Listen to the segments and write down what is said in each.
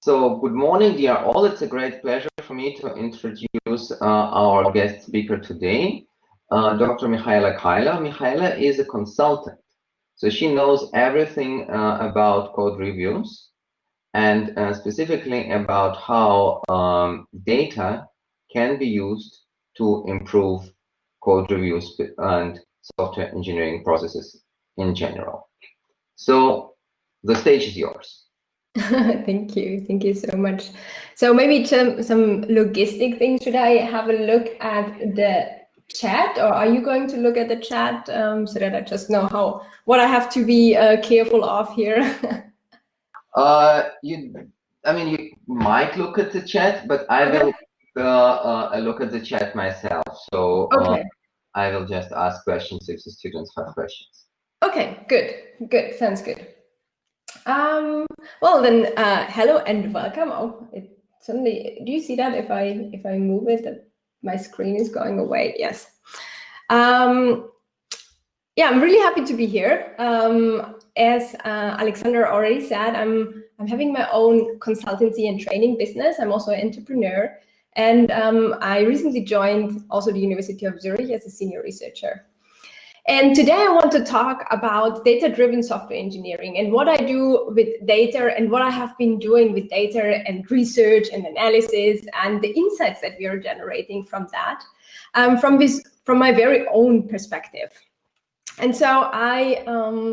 So good morning, dear all. It's a great pleasure for me to introduce our guest speaker today, Dr. Michaela Greiler. Michaela is a consultant, so she knows everything about code reviews and specifically about how data can be used to improve code reviews and software engineering processes in general. So the stage is yours. Thank you so much. So maybe some logistic things. Should I have a look at the chat, or are you going to look at the chat so that I just know what I have to be careful of here? You might look at the chat, but I will look at the chat myself. So okay. I will just ask questions if the students have questions. Okay, good, sounds good. Well then, hello and welcome. Oh, it suddenly, do you see that if I move it, that my screen is going away? Yes. Yeah, I'm really happy to be here. As Alexander already said, I'm having my own consultancy and training business. I'm also an entrepreneur, and I recently joined also the University of Zurich as a senior researcher. And today I want to talk about data-driven software engineering and what I do with data and what I have been doing with data and research and analysis and the insights that we are generating from that, from my very own perspective. And so I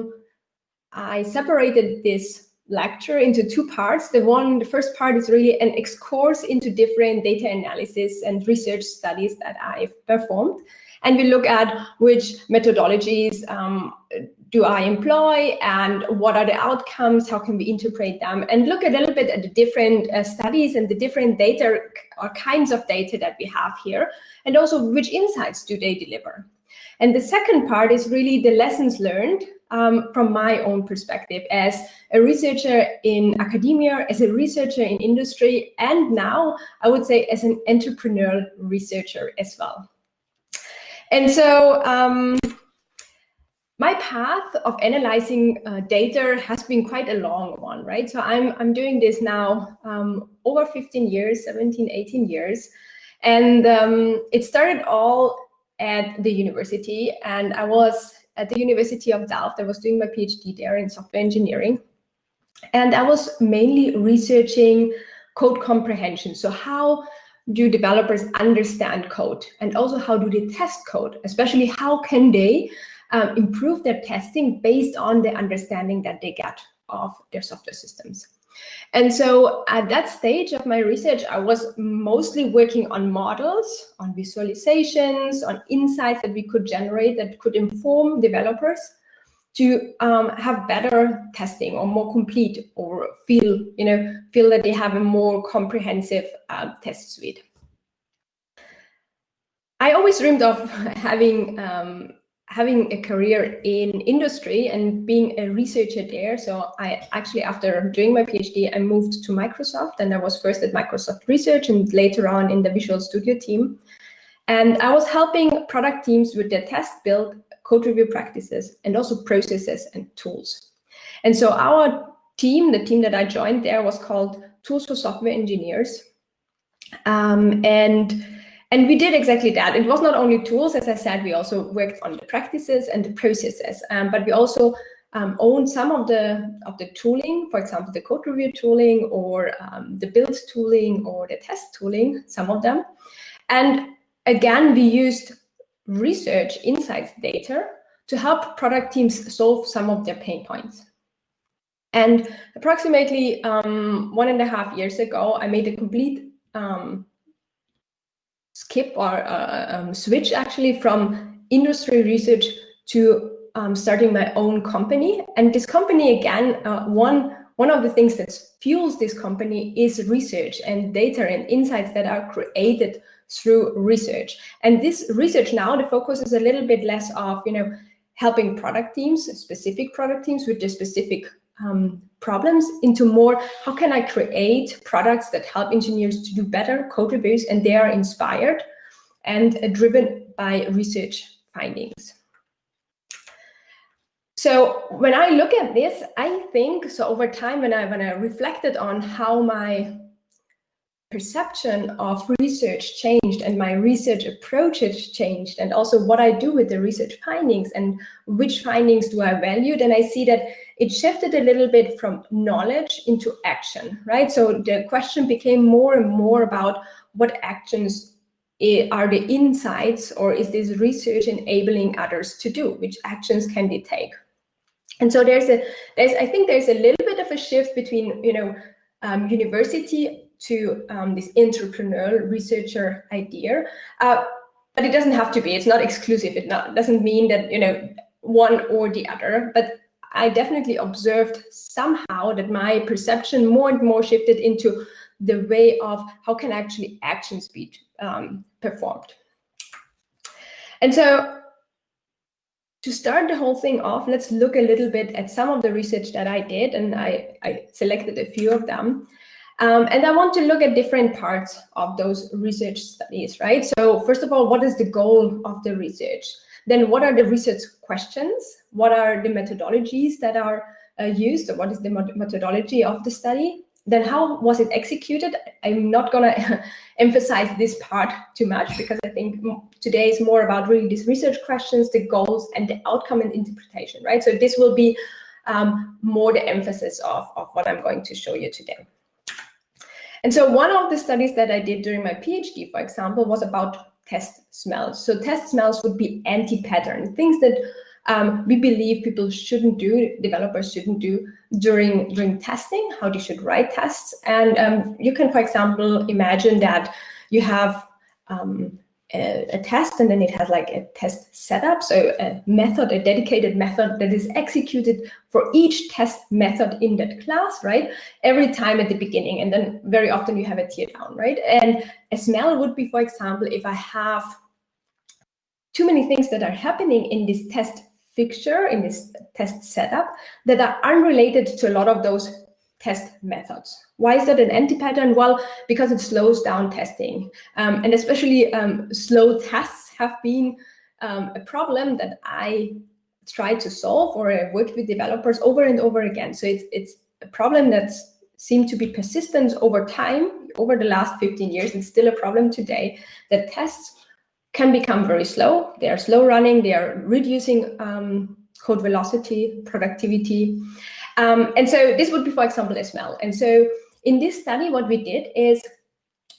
separated this lecture into two parts. The first part is really an excursus into different data analysis and research studies that I've performed. And we look at which methodologies do I employ and what are the outcomes, how can we interpret them, and look a little bit at the different studies and the different data or kinds of data that we have here, and also which insights do they deliver. And the second part is really the lessons learned from my own perspective as a researcher in academia, as a researcher in industry, and now I would say as an entrepreneurial researcher as well. And so my path of analyzing data has been quite a long one, right? So I'm doing this now over 15 years, 17, 18 years. And it started all at the university, and I was at the University of Delft. I was doing my PhD there in software engineering. And I was mainly researching code comprehension. So how do developers understand code, and also how do they test code, especially how can they improve their testing based on the understanding that they get of their software systems. And so at that stage of my research, I was mostly working on models, on visualizations, on insights that we could generate that could inform developers to have better testing or more complete, or feel that they have a more comprehensive test suite. I always dreamed of having a career in industry and being a researcher there. So I actually, after doing my PhD, I moved to Microsoft, and I was first at Microsoft Research and later on in the Visual Studio team. And I was helping product teams with their test build, code review practices, and also processes and tools. And so our team, the team that I joined there, was called Tools for Software Engineers. And we did exactly that. It was not only tools, as I said, we also worked on the practices and the processes, but we also owned some of the tooling, for example, the code review tooling, or the build tooling, or the test tooling, some of them. And again, we used research insights data to help product teams solve some of their pain points. And approximately 1.5 years ago, I made a complete skip or switch actually from industry research to starting my own company. And this company, again, one of the things that fuels this company is research and data and insights that are created through research. And this research now, the focus is a little bit less of, helping product teams, specific product teams with their specific problems, into more, how can I create products that help engineers to do better code reviews, and they are inspired and driven by research findings. So when I look at this, I think, so over time, when I reflected on how my perception of research changed and my research approaches changed, and also what I do with the research findings and which findings do I value, then I see that it shifted a little bit from knowledge into action, right? So the question became more and more about what actions are the insights, or is this research enabling others to do? Which actions can they take? And so I think there's a little bit of a shift between, university to this entrepreneurial researcher idea, but it doesn't have to be. It's not exclusive. It doesn't mean that one or the other. But I definitely observed somehow that my perception more and more shifted into the way of how can actually actions be performed. And so to start the whole thing off, let's look a little bit at some of the research that I did, and I selected a few of them. And I want to look at different parts of those research studies, right? So first of all, what is the goal of the research? Then what are the research questions? What are the methodologies that are used, or what is the methodology of the study? Then how was it executed? I'm not going to emphasize this part too much, because I think today is more about really these research questions, the goals, and the outcome and interpretation, right? So this will be more the emphasis of what I'm going to show you today. And so one of the studies that I did during my PhD, for example, was about test smells. So test smells would be anti-pattern, things that we believe people shouldn't do, developers shouldn't do during testing, how they should write tests. And you can, for example, imagine that you have a test, and then it has like a test setup, so a method, a dedicated method that is executed for each test method in that class, right? Every time at the beginning, and then very often you have a tear down, right? And a smell would be, for example, if I have too many things that are happening in this test fixture, in this test setup, that are unrelated to a lot of those test methods. Why is that an anti-pattern? Well, because it slows down testing. And especially slow tests have been a problem that I tried to solve, or I worked with developers over and over again. So it's a problem that's seemed to be persistent over time, over the last 15 years. It's still a problem today, that tests can become very slow. They are slow running, they are reducing code velocity, productivity. And so this would be, for example, a smell. And so in this study, what we did is,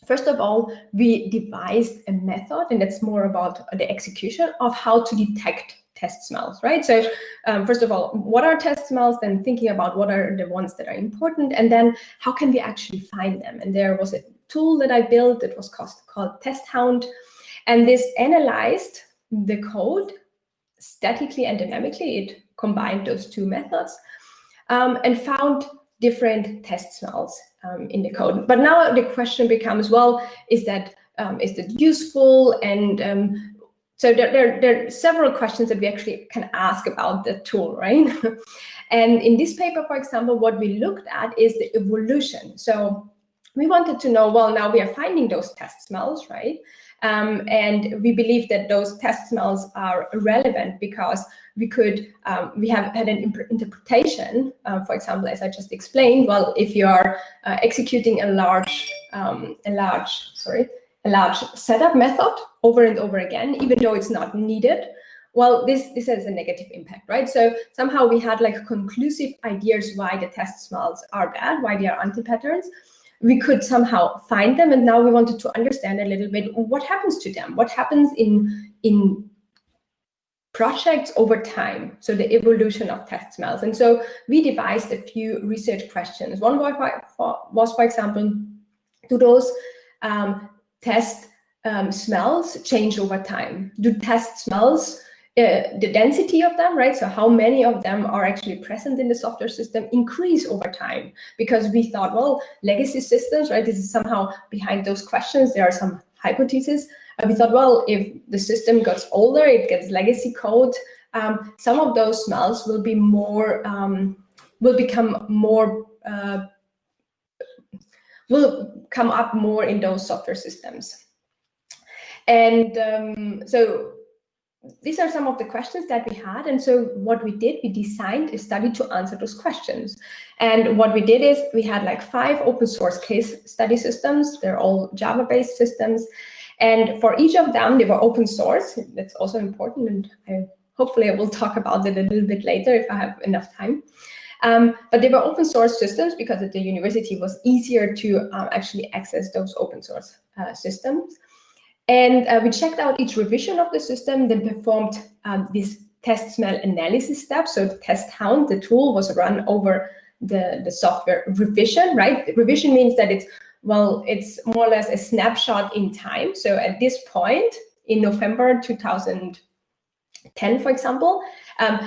first of all, we devised a method, and that's more about the execution of how to detect test smells, right? So first of all, what are test smells? Then thinking about what are the ones that are important, and then how can we actually find them? And there was a tool that I built that was called Test Hound, and this analyzed the code statically and dynamically. It combined those two methods and found different test smells in the code. But now the question becomes, well, is that useful? And so there are several questions that we actually can ask about the tool, right? And in this paper, for example, what we looked at is the evolution. So we wanted to know, well, now we are finding those test smells, right? And we believe that those test smells are relevant because we have had an interpretation. For example, as I just explained, well, if you are executing a large setup method over and over again, even though it's not needed, well, this has a negative impact, right? So somehow we had like conclusive ideas why the test smells are bad, why they are anti-patterns. We could somehow find them, and now we wanted to understand a little bit what happens to them, what happens in projects over time, so the evolution of test smells. And so we devised a few research questions. One was, for example, do those test smells change over time? Do test smells, the density of them, right? So how many of them are actually present in the software system increase over time? Because we thought, well, legacy systems, right? This is somehow behind those questions. There are some hypotheses. We thought, well, if the system gets older, it gets legacy code, some of those smells will be more, will come up more in those software systems. And so these are some of the questions that we had. And so what we did, we designed a study to answer those questions. And what we did is we had like 5 open source case study systems. They're all Java-based systems. And for each of them, they were open source. That's also important. And hopefully I will talk about it a little bit later if I have enough time. But they were open source systems because at the university it was easier to actually access those open source systems. And we checked out each revision of the system, then performed this test smell analysis step. So the test hound, the tool, was run over the software revision, right? Revision means that it's more or less a snapshot in time. So at this point in November 2010, for example,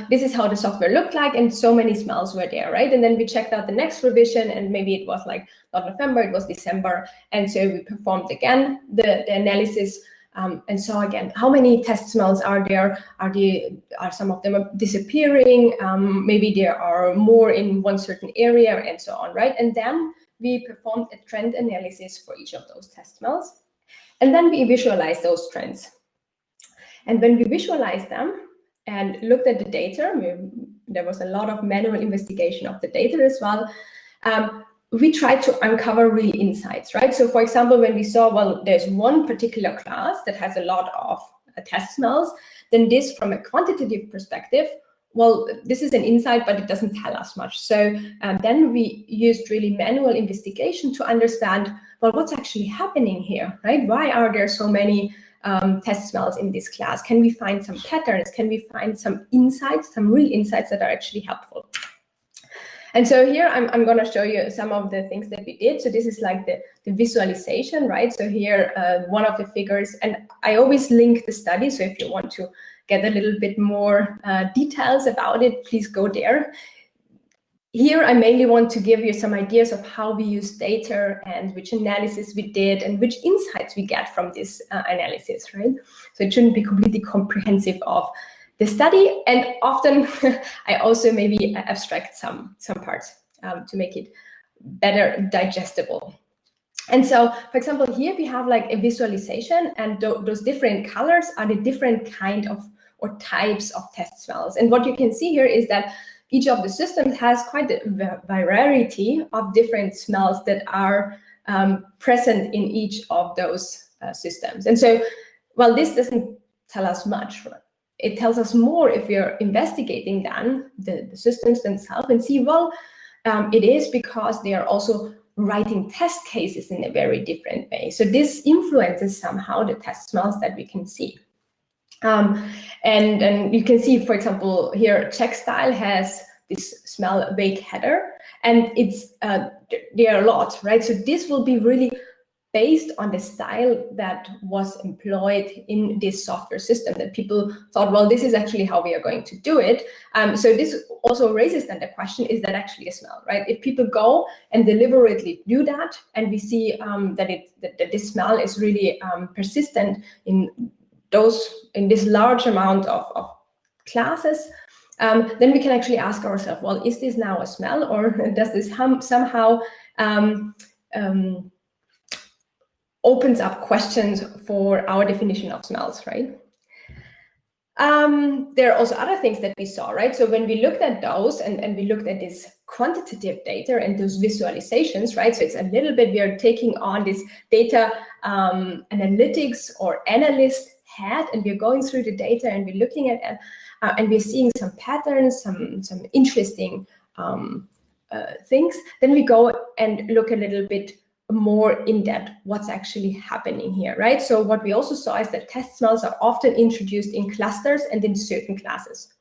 this is how the software looked like, and so many smells were there, right? And then we checked out the next revision, and maybe it was like not November, it was December. And so we performed again the analysis and saw again how many test smells are there. Are some of them disappearing? Maybe there are more in one certain area, and so on, right? And then we performed a trend analysis for each of those test smells, and then we visualized those trends. And when we visualized them and looked at the data, there was a lot of manual investigation of the data as well. We tried to uncover real insights, right? So for example, when we saw, well, there's one particular class that has a lot of test smells, then this from a quantitative perspective, well, this is an insight, but it doesn't tell us much. So then we used really manual investigation to understand, well, what's actually happening here, right? Why are there so many test smells in this class? Can we find some patterns? Can we find some insights, some real insights that are actually helpful? And so here I'm going to show you some of the things that we did. So this is like the visualization, right? So here, one of the figures, and I always link the study. So if you want to get a little bit more details about it, please go there. Here, I mainly want to give you some ideas of how we use data and which analysis we did and which insights we get from this analysis, right? So it shouldn't be completely comprehensive of the study, and often I also maybe abstract some parts to make it better digestible. And so, for example, here we have like a visualization, and those different colors are the different kind of or types of test smells. And what you can see here is that each of the systems has quite a variety of different smells that are present in each of those systems. And so, well, this doesn't tell us much. It tells us more if we're investigating then the systems themselves and see, well, it is because they are also writing test cases in a very different way. So this influences somehow the test smells that we can see. And you can see, for example, here Czech style has this smell wake header, and it's there are a lot, right? So this will be really based on the style that was employed in this software system, that people thought, well, this is actually how we are going to do it. So this also raises then the question, is that actually a smell, right? If people go and deliberately do that, and we see that this smell is really persistent in this large amount of classes, then we can actually ask ourselves, well, is this now a smell, or does this somehow opens up questions for our definition of smells, right? There are also other things that we saw, right? So when we looked at those and we looked at this quantitative data and those visualizations, right? So it's a little bit, we are taking on this data analytics or analyst hat, and we're going through the data and we're looking at it, and we're seeing some patterns, some interesting things. Then we go and look a little bit more in depth what's actually happening here, right? So what we also saw is that test smells are often introduced in clusters and in certain classes.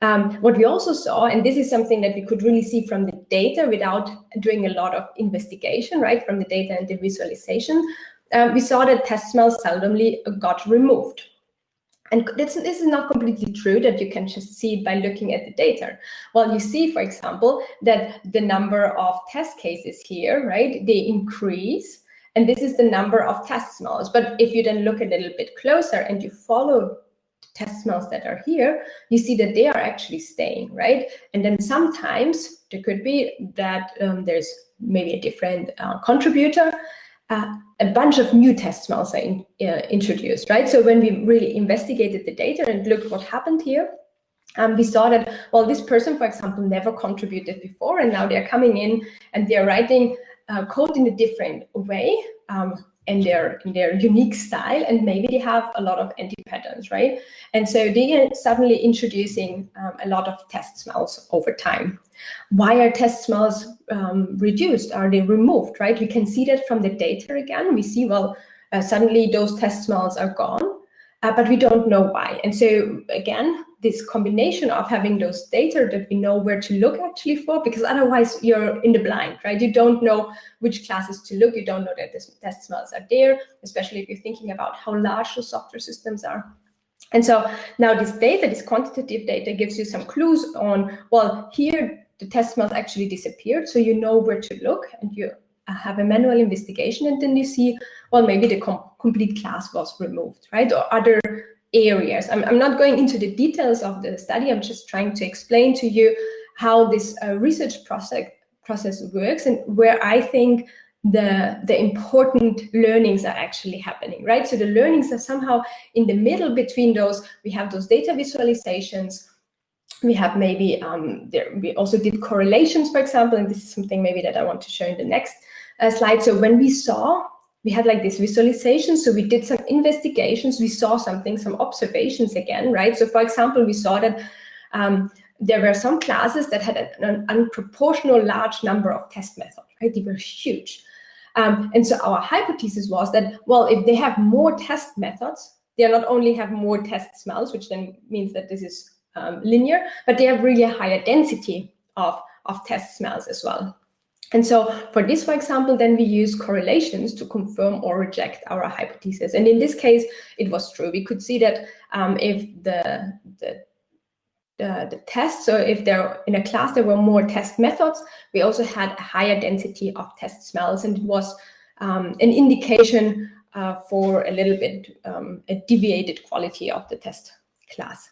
What we also saw, and this is something that we could really see from the data without doing a lot of investigation, right, from the data and the visualization, we saw that test smells seldomly got removed. And this is not completely true, that you can just see it by looking at the data. Well, you see, for example, that the number of test cases here, right, they increase, and this is the number of test smells. But if you then look a little bit closer and you follow the test smells that are here, you see that they are actually staying, right? And then sometimes there could be that there's maybe a different contributor, a bunch of new test smells are introduced, right? So when we really investigated the data and looked what happened here, we saw that, well, this person, for example, never contributed before, and now they're coming in and they're writing code in a different way, in their unique style, and maybe they have a lot of anti-patterns, right? And so they are suddenly introducing a lot of test smells over time. Why are test smells reduced? Are they removed, right? We can see that from the data again. We see, well, suddenly those test smells are gone, but we don't know why. And so again, this combination of having those data that we know where to look actually for, because otherwise you're in the blind, right? You don't know which classes to look. You don't know that the test smells are there, especially if you're thinking about how large the software systems are. And so now this data, this quantitative data, gives you some clues on, well, here the test smells actually disappeared, so you know where to look, and you have a manual investigation, and then you see, well, maybe the complete class was removed, right? Or other areas. I'm not going into the details of the study. I'm just trying to explain to you how this research process works, and where I think the important learnings are actually happening, right? So the learnings are somehow in the middle between those. We have those data visualizations. We have maybe, we also did correlations, for example, and this is something maybe that I want to show in the next slide. So when we had like this visualization, so we did some investigations, we saw something, some observations again, right? So for example, we saw that there were some classes that had an unproportional large number of test methods, right? They were huge. And so our hypothesis was that, well, if they have more test methods, they not only have more test smells, which then means that this is linear, but they have really a higher density of test smells as well. And so for this, for example, then we use correlations to confirm or reject our hypothesis. And in this case, it was true. We could see that if the tests, so if there in a class there were more test methods, we also had a higher density of test smells, and it was an indication for a little bit a deviated quality of the test class.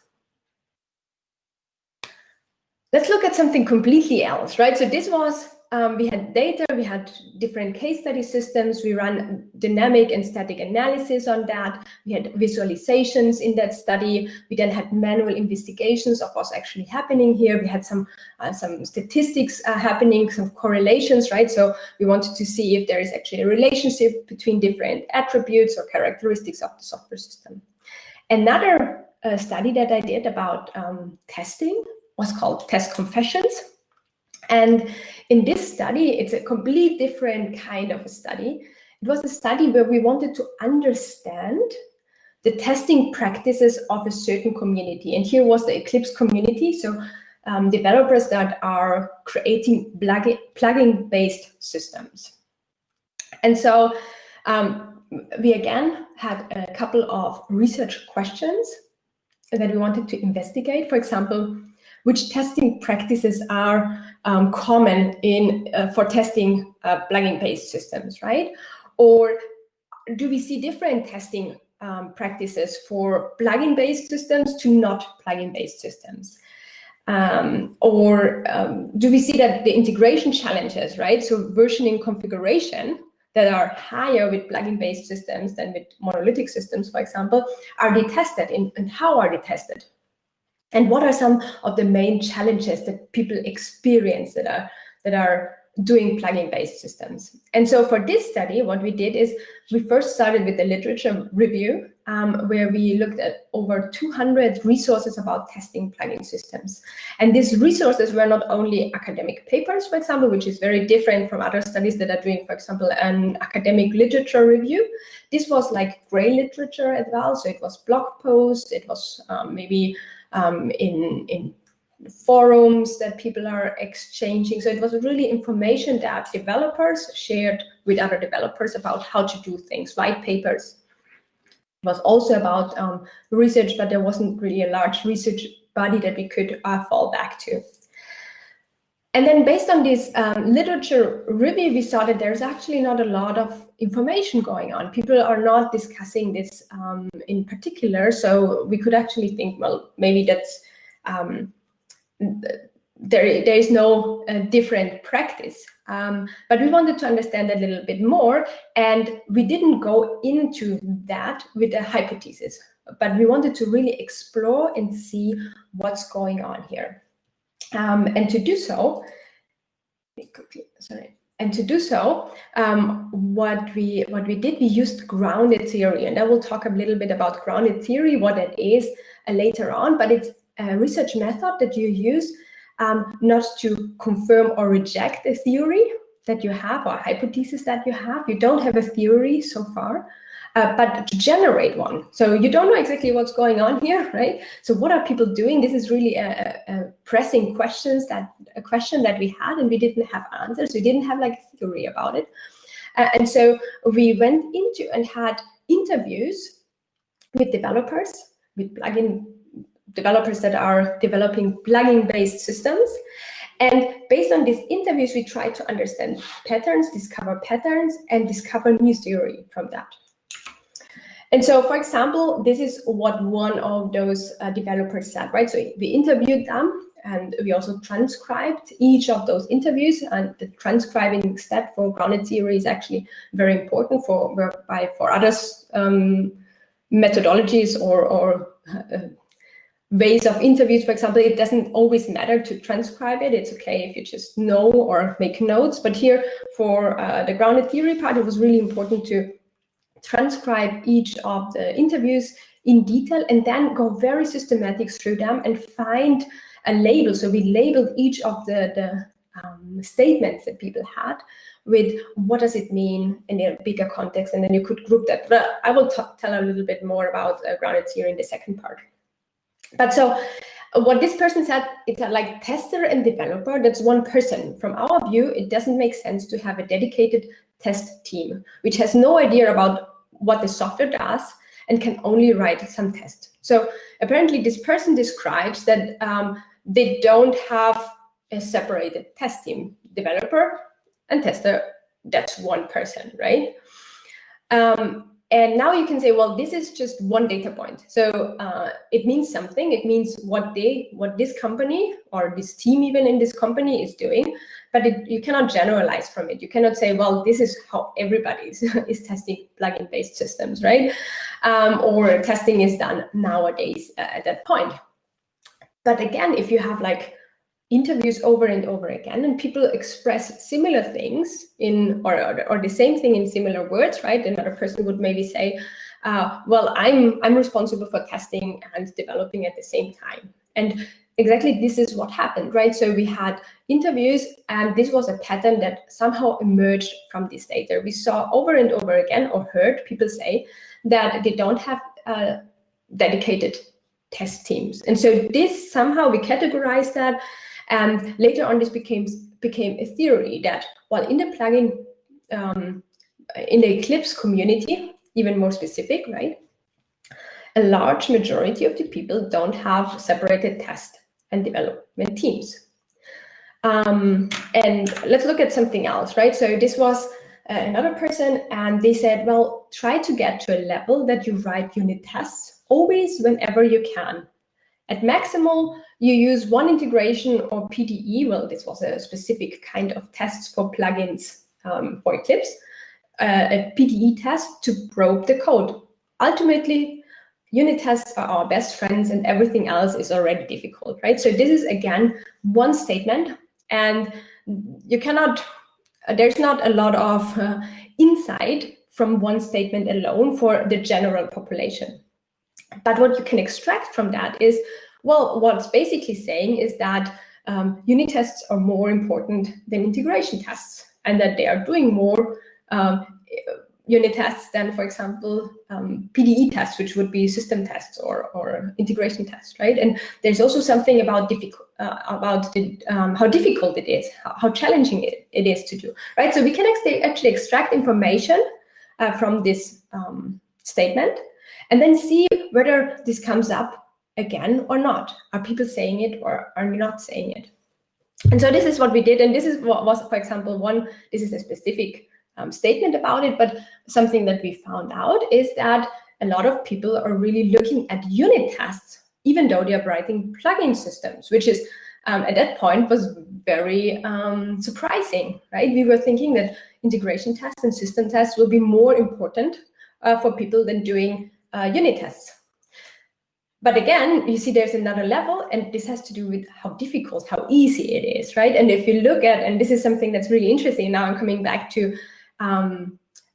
Let's look at something completely else, right? So this was, we had data, we had different case study systems, we ran dynamic and static analysis on that, we had visualizations in that study, we then had manual investigations of what's actually happening here, we had some statistics happening, some correlations, right? So we wanted to see if there is actually a relationship between different attributes or characteristics of the software system. Another study that I did about testing was called Test Confessions. And in this study, it's a complete different kind of a study. It was a study where we wanted to understand the testing practices of a certain community. And here was the Eclipse community. So developers that are creating plugin-based systems. And so we again had a couple of research questions that we wanted to investigate. For example, which testing practices are common for testing plugin-based systems, right? Or do we see different testing practices for plugin-based systems to not plugin-based systems? Or do we see that the integration challenges, right? So versioning configuration that are higher with plugin-based systems than with monolithic systems, for example, are they tested, and how are they tested? And what are some of the main challenges that people experience that are doing plugin-based systems? And so for this study, what we did is we first started with the literature review, where we looked at over 200 resources about testing plugin systems. And these resources were not only academic papers, for example, which is very different from other studies that are doing, for example, an academic literature review. This was like gray literature as well. So it was blog posts, it was maybe in forums that people are exchanging. So it was really information that developers shared with other developers about how to do things, white papers. It was also about research, but there wasn't really a large research body that we could fall back to. And then based on this literature review, we saw that there's actually not a lot of information going on. People are not discussing this in particular. So we could actually think, well, maybe that's there is no different practice. But we wanted to understand a little bit more, and we didn't go into that with a hypothesis, but we wanted to really explore and see what's going on here. And to do so, what we did, we used grounded theory, and I will talk a little bit about grounded theory, what it is later on, but it's a research method that you use not to confirm or reject a theory that you have or a hypothesis that you have. You don't have a theory so far, but to generate one. So you don't know exactly what's going on here, right? So what are people doing? This is really a pressing question that we had, and we didn't have answers. We didn't have like a theory about it. And so we went into and had interviews with developers, with plugin developers that are developing plugin-based systems. And based on these interviews, we try to understand patterns, discover patterns, and discover new theory from that. And so, for example, this is what one of those developers said, right? So we interviewed them, and we also transcribed each of those interviews. And the transcribing step for grounded theory is actually very important for others methodologies or ways of interviews. For example, it doesn't always matter to transcribe it. It's okay if you just know or make notes. But here for the grounded theory part, it was really important to transcribe each of the interviews in detail and then go very systematic through them and find a label. So we labeled each of the statements that people had with what does it mean in a bigger context, and then you could group that. But I will tell a little bit more about grounded theory in the second part. But so what this person said, it's like tester and developer, that's one person. From our view, it doesn't make sense to have a dedicated test team, which has no idea about what the software does and can only write some tests. So apparently this person describes that they don't have a separated test team. Developer and tester, that's one person, right? And now you can say, well, this is just one data point. So it means something. It means what this company or this team even in this company is doing, but you cannot generalize from it. You cannot say, well, this is how everybody is testing plugin-based systems, right? Or testing is done nowadays at that point. But again, if you have like interviews over and over again, and people express similar things or the same thing in similar words, right? Another person would maybe say, well, I'm responsible for testing and developing at the same time. And exactly this is what happened, right? So we had interviews, and this was a pattern that somehow emerged from this data. We saw over and over again, or heard people say that they don't have dedicated test teams. And so this somehow we categorized that. And later on, this became a theory that, well, in the plugin, in the Eclipse community, even more specific, right? A large majority of the people don't have separated test and development teams. And let's look at something else, right? So this was another person, and they said, well, try to get to a level that you write unit tests always whenever you can. At maximal, you use one integration or PDE. Well, this was a specific kind of tests for plugins for Eclipse, a PDE test to probe the code. Ultimately, unit tests are our best friends, and everything else is already difficult, right? So this is, again, one statement, and you cannot, there's not a lot of insight from one statement alone for the general population. But what you can extract from that is, well, what's basically saying is that unit tests are more important than integration tests, and that they are doing more unit tests than, for example, PDE tests, which would be system tests or integration tests, right? And there's also something about how difficult it is, how challenging it is to do, right? So we can actually extract information from this statement, and then see whether this comes up again or not. Are people saying it or are we not saying it? And so this is what we did. And this is what was, for example, this is a specific statement about it, but something that we found out is that a lot of people are really looking at unit tests, even though they are writing plugin systems, which is at that point was very surprising, right? We were thinking that integration tests and system tests will be more important for people than doing unit tests. But again, you see there's another level, and this has to do with how difficult, how easy it is, right? And if you look at, and this is something that's really interesting, now I'm coming back to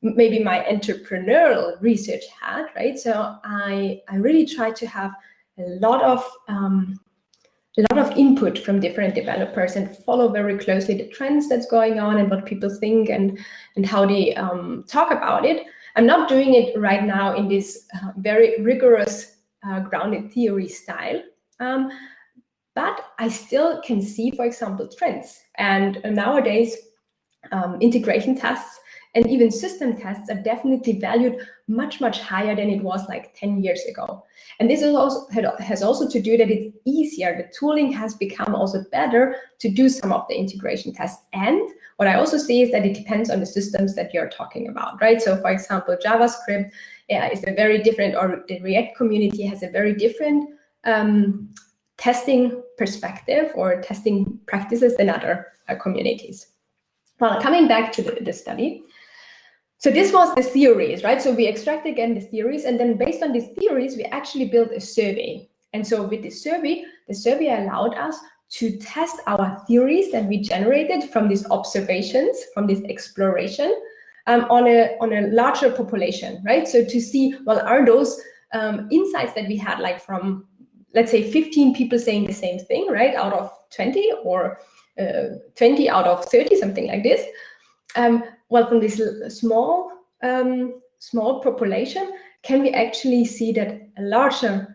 maybe my entrepreneurial research hat, right? So I really try to have a lot of input from different developers and follow very closely the trends that's going on and what people think and how they talk about it. I'm not doing it right now in this very rigorous grounded theory style, but I still can see, for example, trends. And nowadays, integration tests and even system tests are definitely valued much, much higher than it was like 10 years ago. And this is also, has also to do that it's easier. The tooling has become also better to do some of the integration tests. And what I also see is that it depends on the systems that you're talking about, right? So for example, JavaScript is a very different, or the React community has a very different testing perspective or testing practices than other communities. Well, coming back to the study, so this was the theories, right? So we extract again the theories, and then based on these theories, we actually built a survey. And so with the survey allowed us to test our theories that we generated from these observations, from this exploration, on a larger population, right? So to see, well, are those insights that we had, like from, let's say, 15 people saying the same thing, right, out of 20, or 20 out of 30, something like this. Well, from this small population, can we actually see that a larger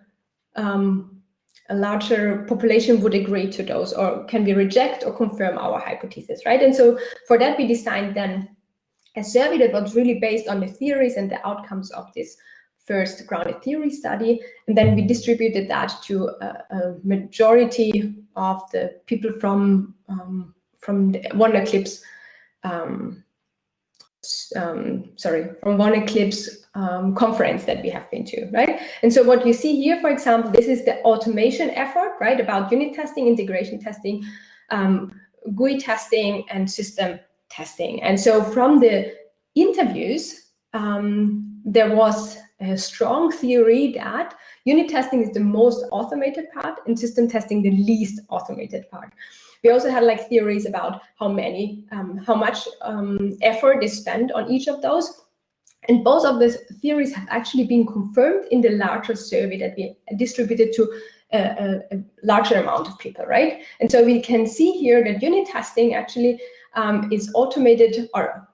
population would agree to those, or can we reject or confirm our hypothesis, right? And so for that, we designed then a survey that was really based on the theories and the outcomes of this first grounded theory study, and then we distributed that to a majority of the people from the One Eclipse, from One Eclipse conference that we have been to, right? And so what you see here, for example, this is the automation effort, right, about unit testing, integration testing, GUI testing, and system testing. And so from the interviews, there was a strong theory that unit testing is the most automated part and system testing the least automated part. We also had like theories about how much effort is spent on each of those. And both of these theories have actually been confirmed in the larger survey that we distributed to a larger amount of people, right? And so we can see here that unit testing actually is automated, or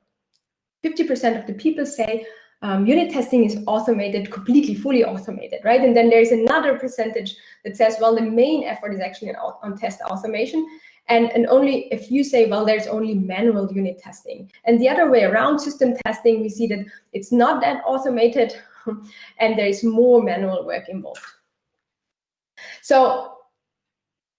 50% of the people say unit testing is automated, completely, fully automated, right? And then there's another percentage that says, well, the main effort is actually on test automation. And only a few say, well, there's only manual unit testing. And the other way around, system testing, we see that it's not that automated and there is more manual work involved. So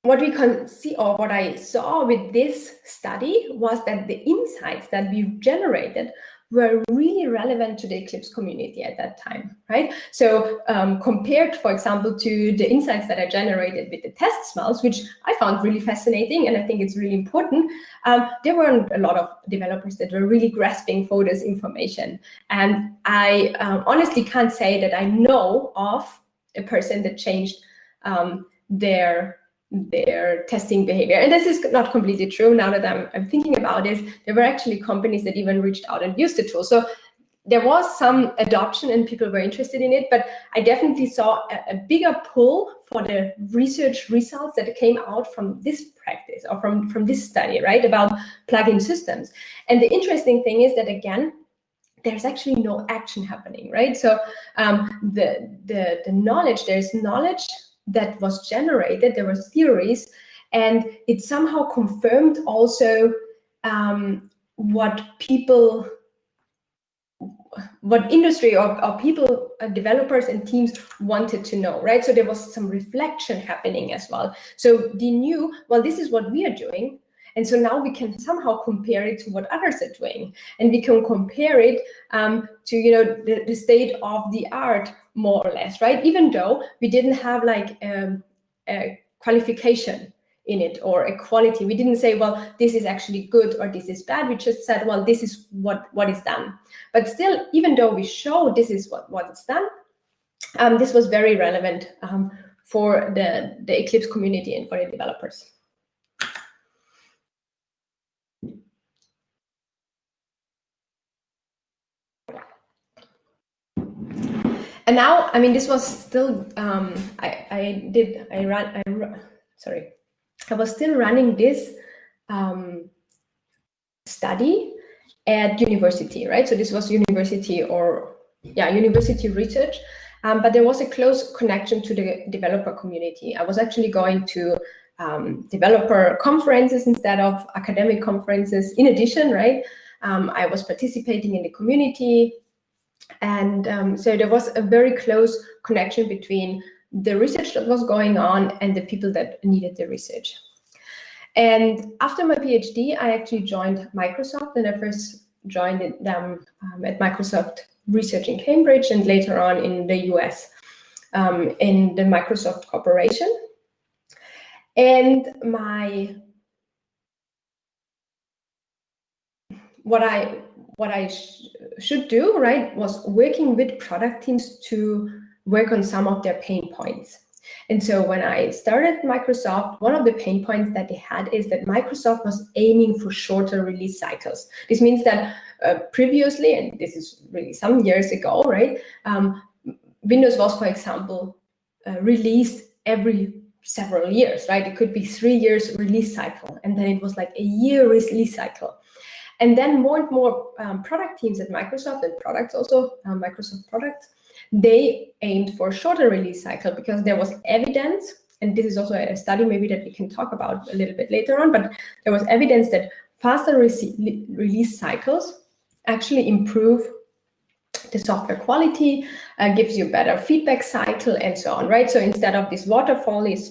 what we can see, or what I saw with this study, was that the insights that we generated were really relevant to the Eclipse community at that time, right? So compared, for example, to the insights that I generated with the test smells, which I found really fascinating, and I think it's really important, there weren't a lot of developers that were really grasping for this information. And I honestly can't say that I know of a person that changed their testing behavior. And this is not completely true. Now that I'm thinking about it, there were actually companies that even reached out and used the tool. So there was some adoption and people were interested in it, but I definitely saw a bigger pull for the research results that came out from this practice, or from this study, right, about plugin systems. And the interesting thing is that, again, there's actually no action happening, right? So the knowledge, there's knowledge that was generated, there were theories, and it somehow confirmed also what industry or people, developers and teams wanted to know, right? So there was some reflection happening as well. So they knew, well, this is what we are doing, and so now we can somehow compare it to what others are doing, and we can compare it to, you know, the state of the art, more or less, right? Even though we didn't have like a qualification, in it, or equality. We didn't say, well, this is actually good or this is bad. We just said, well, this is what is done. But still, even though we show this is what is done, this was very relevant for the Eclipse community and for the developers. And now, I mean, this was still, I was still running this study at university, right? So this was university research, but there was a close connection to the developer community. I was actually going to developer conferences instead of academic conferences. In addition, right, I was participating in the community. And so there was a very close connection between the research that was going on and the people that needed the research. And after my PhD, I actually joined Microsoft, and I first joined them at Microsoft Research in Cambridge, and later on in the US, in the Microsoft Corporation. And what I should do, right, was working with product teams to work on some of their pain points. And so when I started Microsoft, one of the pain points that they had is that Microsoft was aiming for shorter release cycles. This means that previously, and this is really some years ago, right, Windows was, for example, released every several years, right? It could be 3 years release cycle, and then it was like a year release cycle. And then more and more product teams at Microsoft, and products also, Microsoft products, they aimed for a shorter release cycle because there was evidence, and this is also a study maybe that we can talk about a little bit later on, but there was evidence that faster release cycles actually improve the software quality, gives you better feedback cycle, and so on, right? So instead of this waterfallish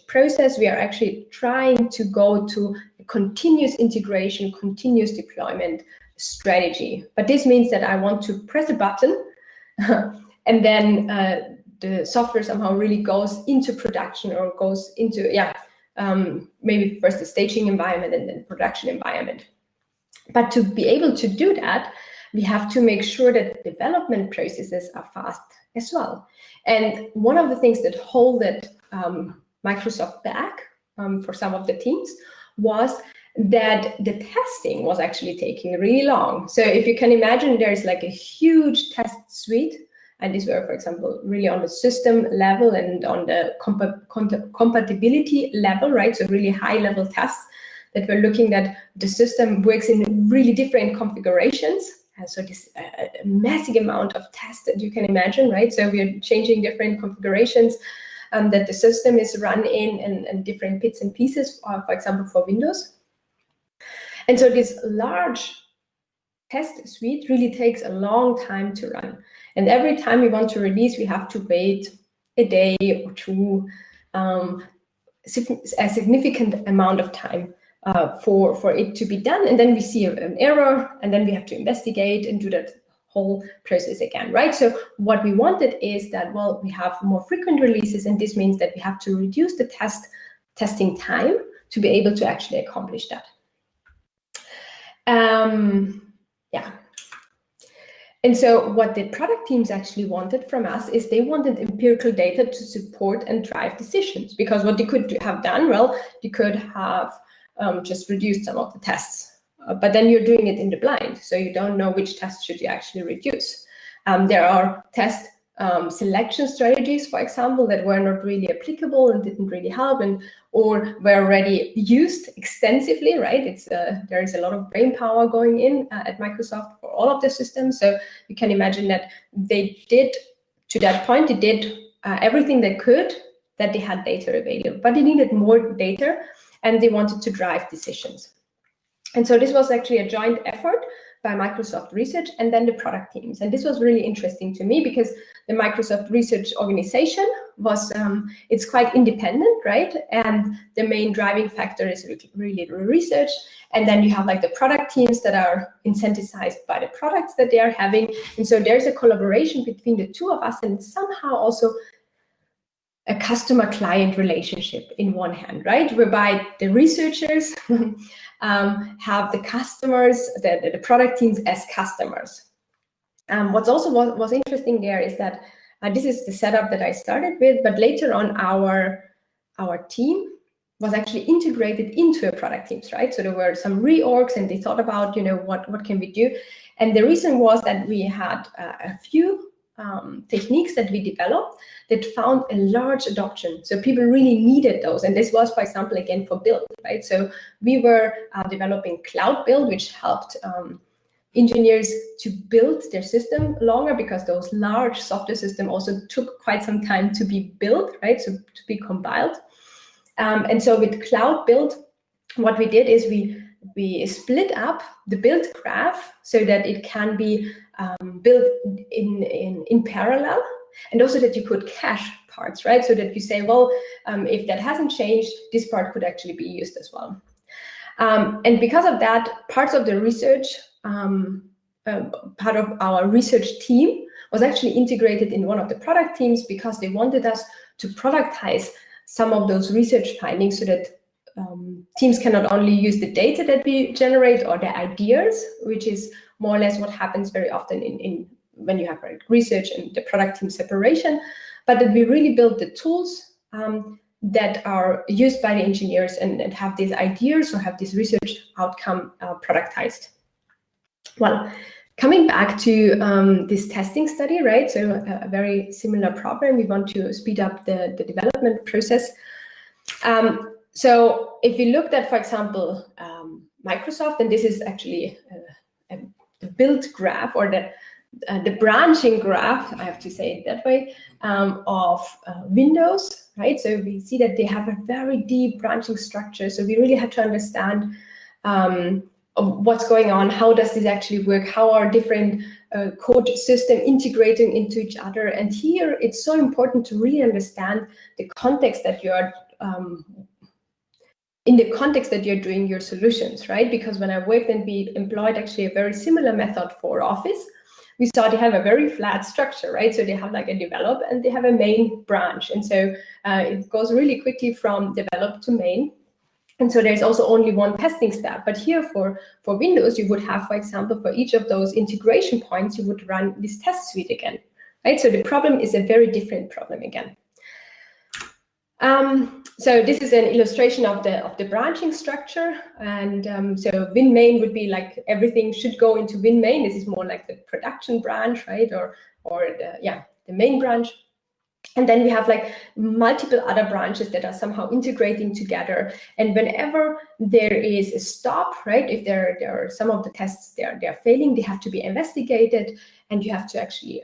process, we are actually trying to go to a continuous integration, continuous deployment strategy. But this means that I want to press a button and then the software somehow really goes into production, or goes into, maybe first the staging environment and then production environment. But to be able to do that, we have to make sure that development processes are fast as well. And one of the things that holded Microsoft back for some of the teams was that the testing was actually taking really long. So if you can imagine, there's like a huge test suite, and these were, for example, really on the system level and on the compatibility level, right? So really high level tests that were looking at the system works in really different configurations. And so this massive amount of tests that you can imagine, right? So we're changing different configurations that the system is run in, and different bits and pieces, for example, for Windows. And so this large test suite really takes a long time to run. And every time we want to release, we have to wait a day or two, a significant amount of time for it to be done. And then we see an error, and then we have to investigate and do that whole process again, right? So what we wanted is that, well, we have more frequent releases, and this means that we have to reduce the testing time to be able to actually accomplish that. And so what the product teams actually wanted from us is they wanted empirical data to support and drive decisions, because what they could have done, well, they could have just reduced some of the tests. But then you're doing it in the blind, so you don't know which tests should you actually reduce. There are test selection strategies, for example, that were not really applicable and didn't really help, or were already used extensively, right? There is a lot of brain power going in at Microsoft for all of the systems. So you can imagine that they did, to that point, they did everything they could, that they had data available, but they needed more data, and they wanted to drive decisions. And so this was actually a joint effort by Microsoft Research and then the product teams. And this was really interesting to me, because the Microsoft Research organization was, it's quite independent, right? And the main driving factor is really the research. And then you have like the product teams that are incentivized by the products that they are having. And so there's a collaboration between the two of us, and somehow also a customer-client relationship in one hand, right? Whereby the researchers have the customers, the product teams as customers. What's also was interesting there is that this is the setup that I started with, but later on our team was actually integrated into a product teams, right? So there were some reorgs and they thought about, what can we do? And the reason was that we had a few techniques that we developed that found a large adoption. So people really needed those. And this was, for example, again, for build, right? So we were developing cloud build, which helped engineers to build their system longer, because those large software systems also took quite some time to be built, right? So to be compiled. And so with cloud build, what we did is we split up the build graph so that it can be built in parallel, and also that you could cache parts, right? So that you say, well, if that hasn't changed, this part could actually be used as well. And because of that, parts of the research, part of our research team was actually integrated in one of the product teams, because they wanted us to productize some of those research findings so that teams can not only use the data that we generate or the ideas, which is more or less what happens very often in when you have research and the product team separation, but that we really build the tools that are used by the engineers and have these ideas or have this research outcome productized. Well, coming back to this testing study, right? So a very similar problem. We want to speed up the development process. So if you looked at, for example, Microsoft, and this is actually the build graph, or the branching graph, I have to say it that way, of Windows, right? So we see that they have a very deep branching structure. So we really had to understand what's going on, how does this actually work, how are different code system integrating into each other. And here it's so important to really understand the context that you are in the context that you're doing your solutions, right? Because when I worked and we employed actually a very similar method for Office, we saw they have a very flat structure, right? So they have like a develop and they have a main branch. And so it goes really quickly from develop to main. And so there's also only one testing step. But here for Windows, you would have, for example, for each of those integration points, you would run this test suite again, right? So the problem is a very different problem again. So this is an illustration of the branching structure, and so Win main would be like everything should go into Win main. This is more like the production branch, right, or the main branch. And then we have like multiple other branches that are somehow integrating together. And whenever there is a stop, right, if there are some of the tests they're failing, they have to be investigated, and you have to actually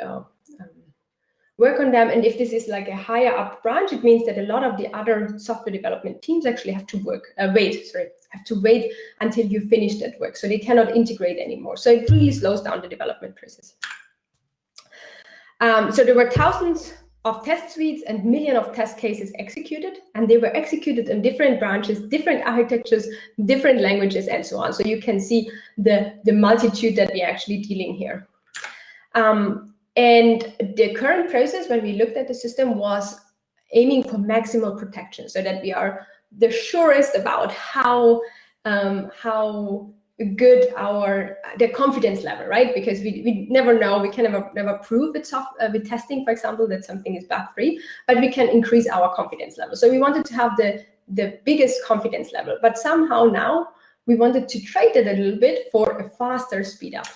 work on them. And if this is like a higher up branch, it means that a lot of the other software development teams actually have to wait until you finish that work. So they cannot integrate anymore. So it really slows down the development process. So there were thousands of test suites and millions of test cases executed, and they were executed in different branches, different architectures, different languages, and so on. So you can see the multitude that we're actually dealing here. And the current process, when we looked at the system, was aiming for maximal protection, so that we are the surest about how good the confidence level, right? Because we never know, we can never prove with testing, for example, that something is bug-free, but we can increase our confidence level. So we wanted to have the biggest confidence level, but somehow now we wanted to trade it a little bit for a faster speed up.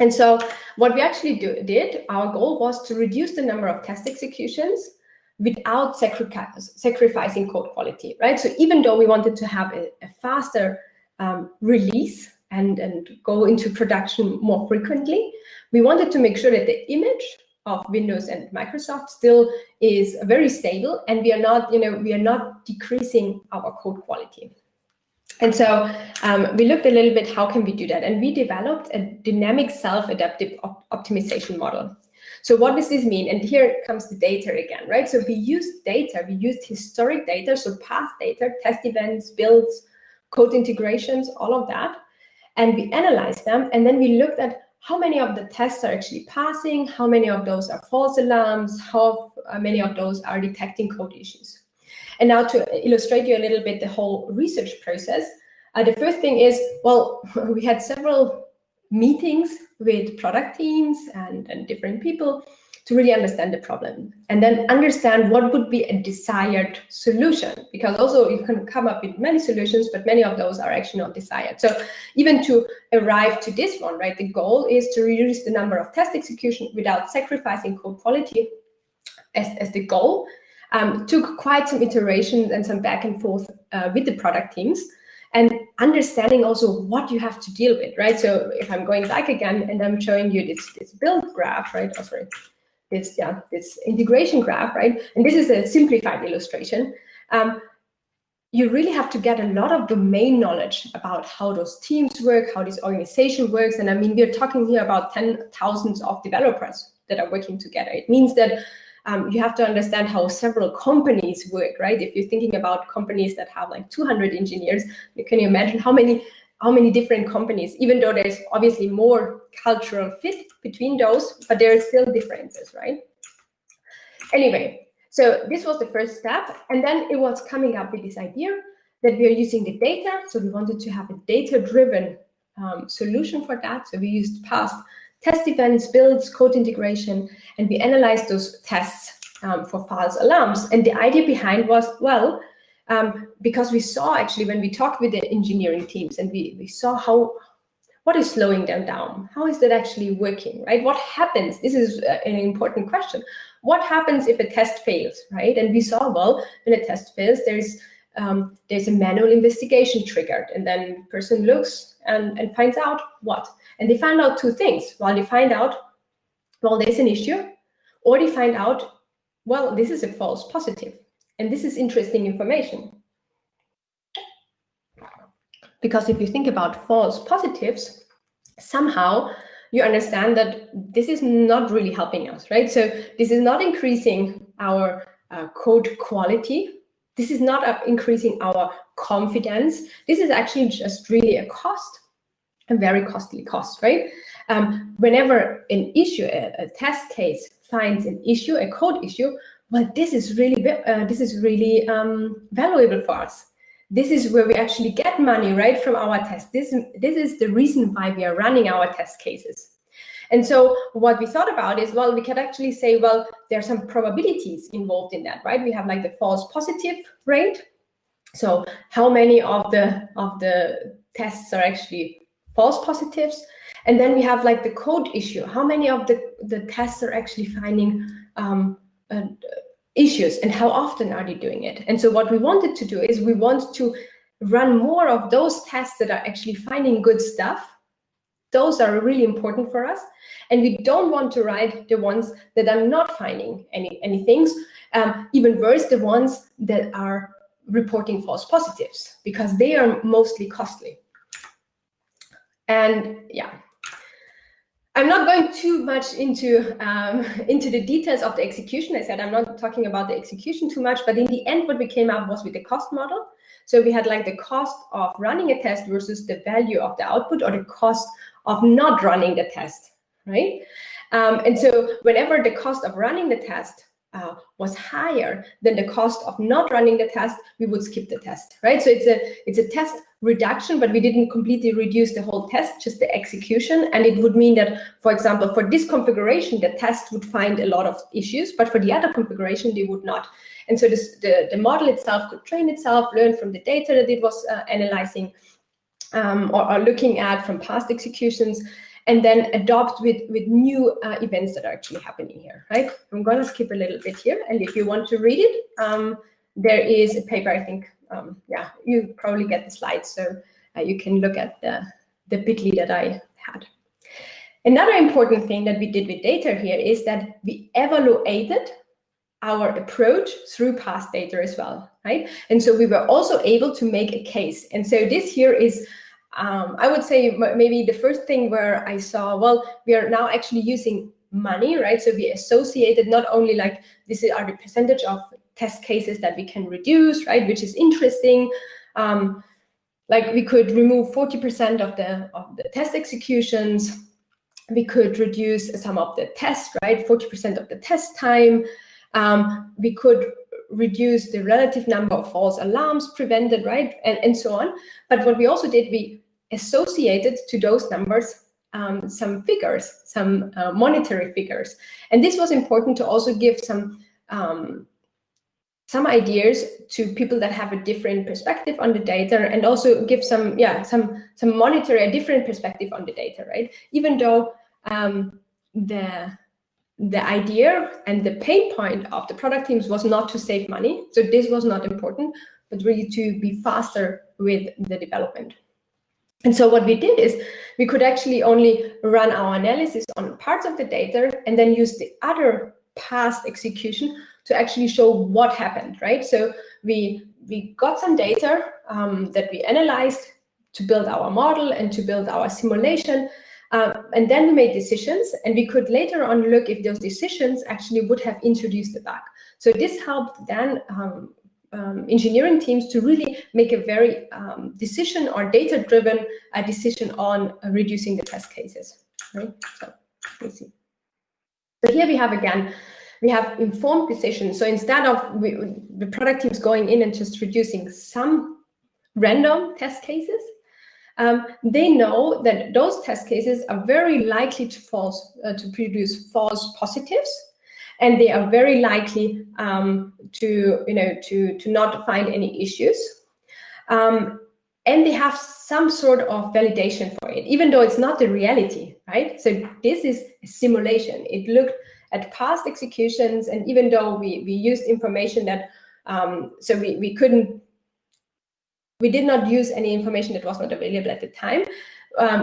And so what we actually did, our goal was to reduce the number of test executions without sacrificing code quality, right? So even though we wanted to have a faster release and go into production more frequently, we wanted to make sure that the image of Windows and Microsoft still is very stable, and we are not decreasing our code quality. And so we looked a little bit, how can we do that? And we developed a dynamic self-adaptive optimization model. So what does this mean? And here comes the data again, right? So we used data, we used historic data, so past data, test events, builds, code integrations, all of that. And we analyzed them. And then we looked at how many of the tests are actually passing, how many of those are false alarms, how many of those are detecting code issues. And now to illustrate you a little bit the whole research process, the first thing is, well, we had several meetings with product teams and different people to really understand the problem and then understand what would be a desired solution, because also you can come up with many solutions, but many of those are actually not desired. So even to arrive to this one, right, the goal is to reduce the number of test execution without sacrificing code quality as the goal. Took quite some iterations and some back and forth with the product teams, and understanding also what you have to deal with, right? So if I'm going back again and I'm showing you this build graph, right? Oh, sorry. This integration graph, right? And this is a simplified illustration. You really have to get a lot of domain knowledge about how those teams work, how this organization works. And I mean, we're talking here about 10,000s of developers that are working together. It means that you have to understand how several companies work, right? If you're thinking about companies that have like 200 engineers, can you imagine how many different companies, even though there's obviously more cultural fit between those, but there are still differences, right? Anyway, so this was the first step. And then it was coming up with this idea that we are using the data. So we wanted to have a data-driven solution for that. So we used past test events, builds, code integration, and we analyzed those tests for false alarms. And the idea behind was, well, because we saw actually when we talked with the engineering teams and we saw what is slowing them down, how is that actually working, right? What happens? This is an important question. What happens if a test fails, right? And we saw, well, when a test fails, there's a manual investigation triggered, and then the person looks and finds out what. And they find out two things. Well, they find out, well, there's an issue, or they find out, well, this is a false positive. And this is interesting information. Because if you think about false positives, somehow you understand that this is not really helping us, right? So this is not increasing our code quality. This is not increasing our confidence. This is actually just really a cost, a very costly cost, right? Whenever an issue, a test case finds an issue, a code issue, well, this is really valuable for us. This is where we actually get money, right, from our tests. This is the reason why we are running our test cases. And so what we thought about is, well, we could actually say, well, there are some probabilities involved in that, right? We have like the false positive rate. So how many of the tests are actually false positives? And then we have like the code issue. How many of the tests are actually finding issues, and how often are they doing it? And so what we wanted to do is we want to run more of those tests that are actually finding good stuff. Those are really important for us. And we don't want to write the ones that are not finding any things, even worse, the ones that are reporting false positives, because they are mostly costly. And yeah, I'm not going too much into the details of the execution. I said I'm not talking about the execution too much, but in the end, what we came up was with the cost model. So we had like the cost of running a test versus the value of the output, or the cost of not running the test, right? And so whenever the cost of running the test was higher than the cost of not running the test, we would skip the test, right? So it's a test reduction, but we didn't completely reduce the whole test, just the execution. And it would mean that, for example, for this configuration, the test would find a lot of issues, but for the other configuration, they would not. And so the model itself could train itself, learn from the data that it was analyzing or looking at from past executions, and then adopt with new events that are actually happening here, right? I'm going to skip a little bit here. And if you want to read it, there is a paper, I think, yeah, you probably get the slides, so you can look at the bit.ly that I had. Another important thing that we did with data here is that we evaluated our approach through past data as well, right? And so we were also able to make a case. And so this here is, I would say, maybe the first thing where I saw, well, we are now actually using money, right? So we associated not only like this are the percentage of test cases that we can reduce, right? Which is interesting. Like we could remove 40% of the test executions. We could reduce some of the tests, right? 40% of the test time. We could reduce the relative number of false alarms prevented, right? And so on. But what we also did, we associated to those numbers some figures, some monetary figures. And this was important to also give some ideas to people that have a different perspective on the data, and also give some monetary, a different perspective on the data, right? Even though the idea and the pain point of the product teams was not to save money, so this was not important, but really to be faster with the development. And so what we did is we could actually only run our analysis on parts of the data and then use the other past execution to actually show what happened, right? So we got some data that we analyzed to build our model and to build our simulation, and then we made decisions, and we could later on look if those decisions actually would have introduced the bug. So this helped then engineering teams to really make a very decision or data-driven decision on reducing the test cases, right? So let's see. So here we have again, we have informed decisions. So instead of the product teams going in and just reducing some random test cases, they know that those test cases are very likely to produce false positives, and they are very likely to not find any issues. And they have some sort of validation for it, even though it's not the reality, right? So this is a simulation. It looked at past executions, and even though we used information that, so we did not use any information that was not available at the time.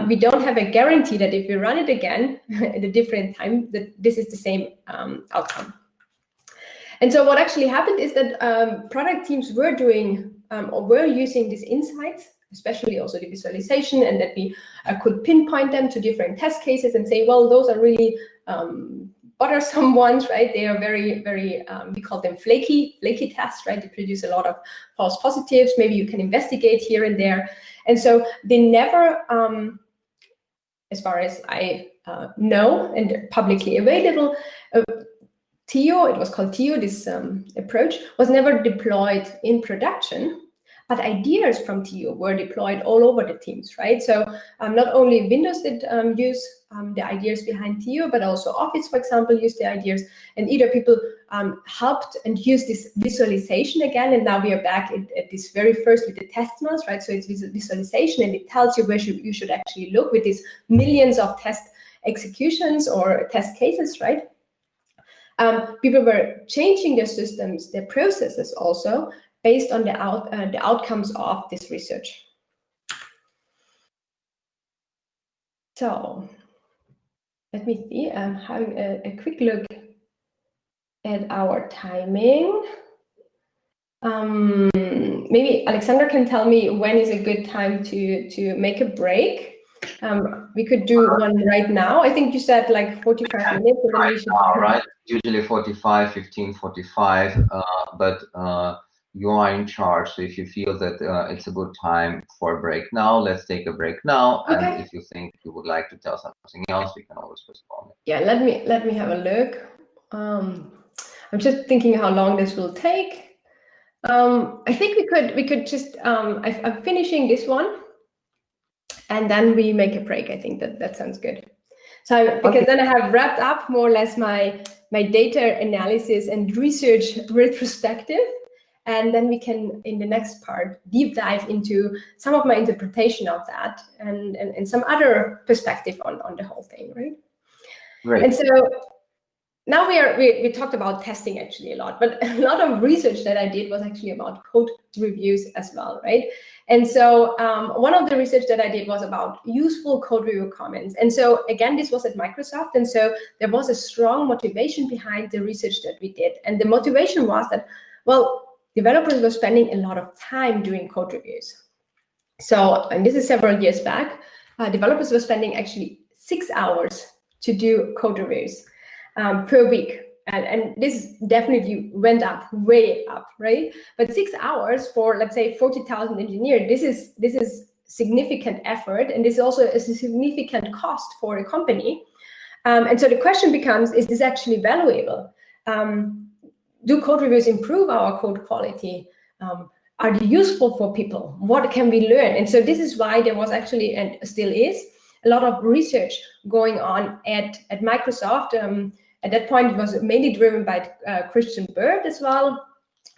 We don't have a guarantee that if we run it again at a different time, that this is the same outcome. And so what actually happened is that product teams were doing or were using these insights, especially also the visualization, and that we could pinpoint them to different test cases and say, well, those are really bothersome ones, right? They are very, very, we call them flaky tests, right? They produce a lot of false positives. Maybe you can investigate here and there. And so they never, as far as I know, and publicly available, TIO, it was called TIO, this approach, was never deployed in production, but ideas from TIO were deployed all over the teams, right? So not only Windows did use the ideas behind TIO, but also Office, for example, used the ideas, and either people helped and used this visualization again, and now we are back at this very first with the test maps, right? So it's visualization, and it tells you where you should actually look with these millions of test executions or test cases, right? People were changing their systems, their processes also, based on the outcomes of this research. So let me see, I'm having a quick look at our timing. Maybe Alexandra can tell me when is a good time to make a break. We could do one right now. I think you said like 45 minutes. But right now, right? Usually 45, 15, 45, but you are in charge. So if you feel that it's a good time for a break now, let's take a break now. And okay. If you think you would like to tell something else, we can always postpone it. Yeah, let me have a look. I'm just thinking how long this will take. I think we could just I'm finishing this one, and then we make a break. I think that sounds good. So because then I have wrapped up more or less my data analysis and research retrospective, and then we can, in the next part, deep dive into some of my interpretation of that and some other perspective on the whole thing, right? Right. And so now we talked about testing actually a lot, but a lot of research that I did was actually about code reviews as well, right? And so one of the research that I did was about useful code review comments. And so again, this was at Microsoft. And so there was a strong motivation behind the research that we did. And the motivation was that, well, developers were spending a lot of time doing code reviews. So, and this is several years back, developers were spending actually 6 hours to do code reviews per week. And this definitely went up, way up, right? But 6 hours for, let's say, 40,000 engineers, this is significant effort, and this also is a significant cost for a company. And so the question becomes, is this actually valuable? Do code reviews improve our code quality? Are they useful for people? What can we learn? And so this is why there was actually, and still is, a lot of research going on at Microsoft. At that point, it was mainly driven by Christian Bird as well,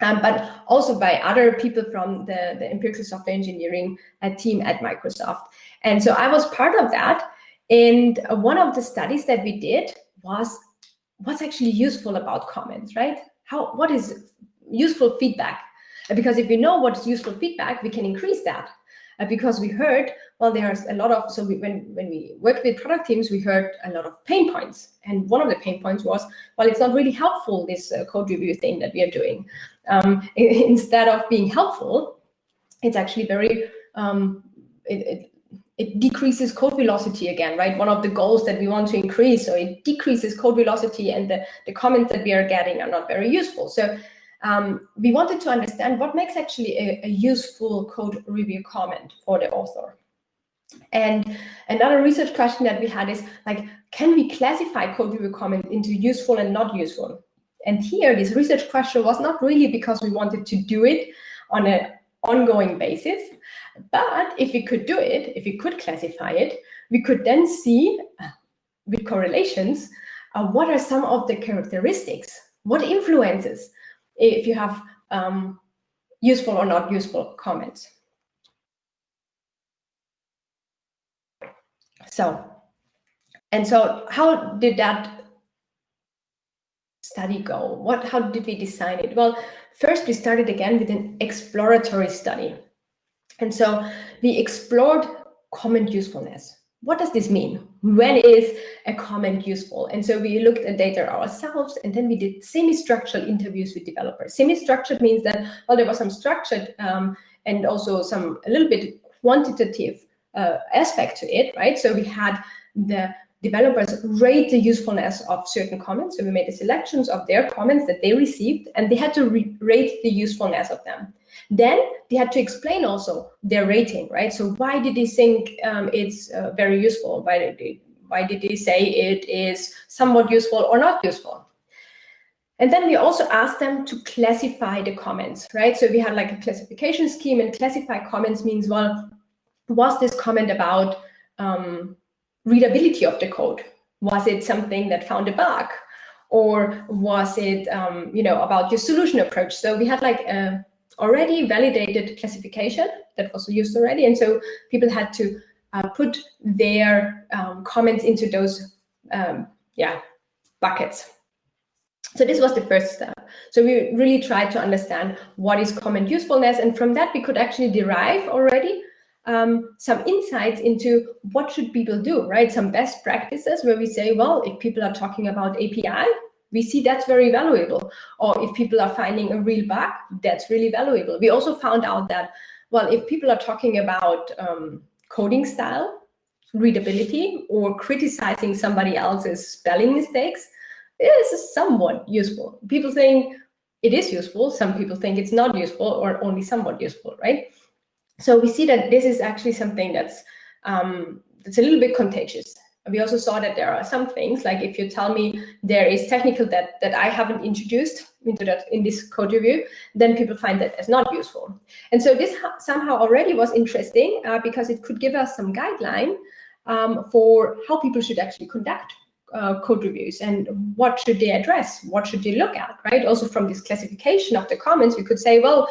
but also by other people from the empirical software engineering team at Microsoft. And so I was part of that. And one of the studies that we did was what's actually useful about comments, right? What is useful feedback? Because if we know what's useful feedback, we can increase that. Because we heard, well, there's a lot of, so when we worked with product teams, we heard a lot of pain points. And one of the pain points was, well, it's not really helpful, this code review thing that we are doing. Instead of being helpful, it's actually very, it decreases code velocity again, right? One of the goals that we want to increase. So it decreases code velocity, and the comments that we are getting are not very useful. So we wanted to understand what makes actually a useful code review comment for the author. And another research question that we had is, like, can we classify code review comments into useful and not useful? And here, this research question was not really because we wanted to do it on an ongoing basis, but if we could do it, if we could classify it, we could then see with correlations, what are some of the characteristics, what influences if you have useful or not useful comments. So how did that study go? How did we design it? Well, first we started again with an exploratory study. And so we explored comment usefulness. What does this mean? When is a comment useful? And so we looked at data ourselves, and then we did semi-structured interviews with developers. Semi-structured means that, well, there was some structured and also a little bit quantitative aspect to it, right? So we had the developers rate the usefulness of certain comments. So we made the selections of their comments that they received, and they had to rate the usefulness of them. Then they had to explain also their rating, right? So why did they think it's very useful? Why did they say it is somewhat useful or not useful? And then we also asked them to classify the comments, right? So we had like a classification scheme, and classify comments means, well, was this comment about readability of the code? Was it something that found a bug? Or was it about your solution approach? So we had like a already validated classification that was used already, and so people had to put their comments into those buckets. So this was the first step. So we really tried to understand what is comment usefulness, and from that we could actually derive already some insights into what should people do, right? Some best practices where we say, well, if people are talking about API, we see that's very valuable. Or if people are finding a real bug, that's really valuable. We also found out that, well, if people are talking about coding style, readability, or criticizing somebody else's spelling mistakes, this is somewhat useful. People think it is useful. Some people think it's not useful or only somewhat useful, right? So we see that this is actually something that's a little bit contagious. We also saw that there are some things, like if you tell me there is technical that I haven't introduced into that in this code review, then people find that as not useful. And so this somehow already was interesting because it could give us some guideline for how people should actually conduct code reviews and what should they address, what should they look at, right? Also from this classification of the comments, we could say, well,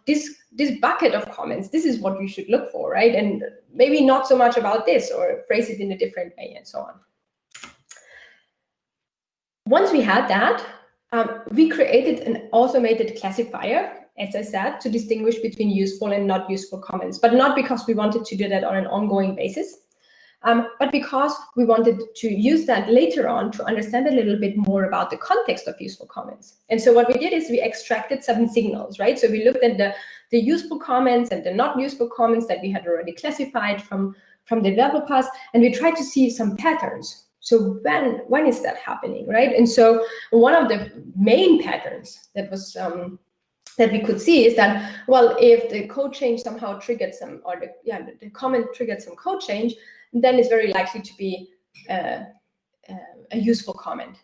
this bucket of comments, this is what you should look for, right? And maybe not so much about this, or phrase it in a different way, and so on. Once we had that, we created an automated classifier, as I said, to distinguish between useful and not useful comments, but not because we wanted to do that on an ongoing basis, but because we wanted to use that later on to understand a little bit more about the context of useful comments. And so what we did is we extracted some signals, right? So we looked at the useful comments and the not useful comments that we had already classified from the developers, and we tried to see some patterns. So when is that happening, right? And so one of the main patterns that was that we could see is that, well, if the code change somehow triggered some, or the comment triggered some code change, then it's very likely to be a useful comment.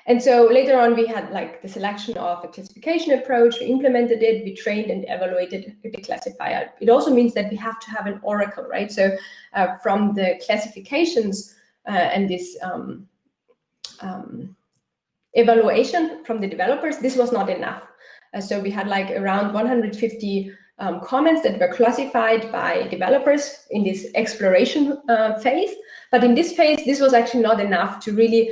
And so later on, we had like the selection of a classification approach, we implemented it, we trained and evaluated the classifier. It also means that we have to have an oracle, right? So from the classifications and this evaluation from the developers, this was not enough. So we had like around 150 comments that were classified by developers in this exploration phase. But in this phase, this was actually not enough to really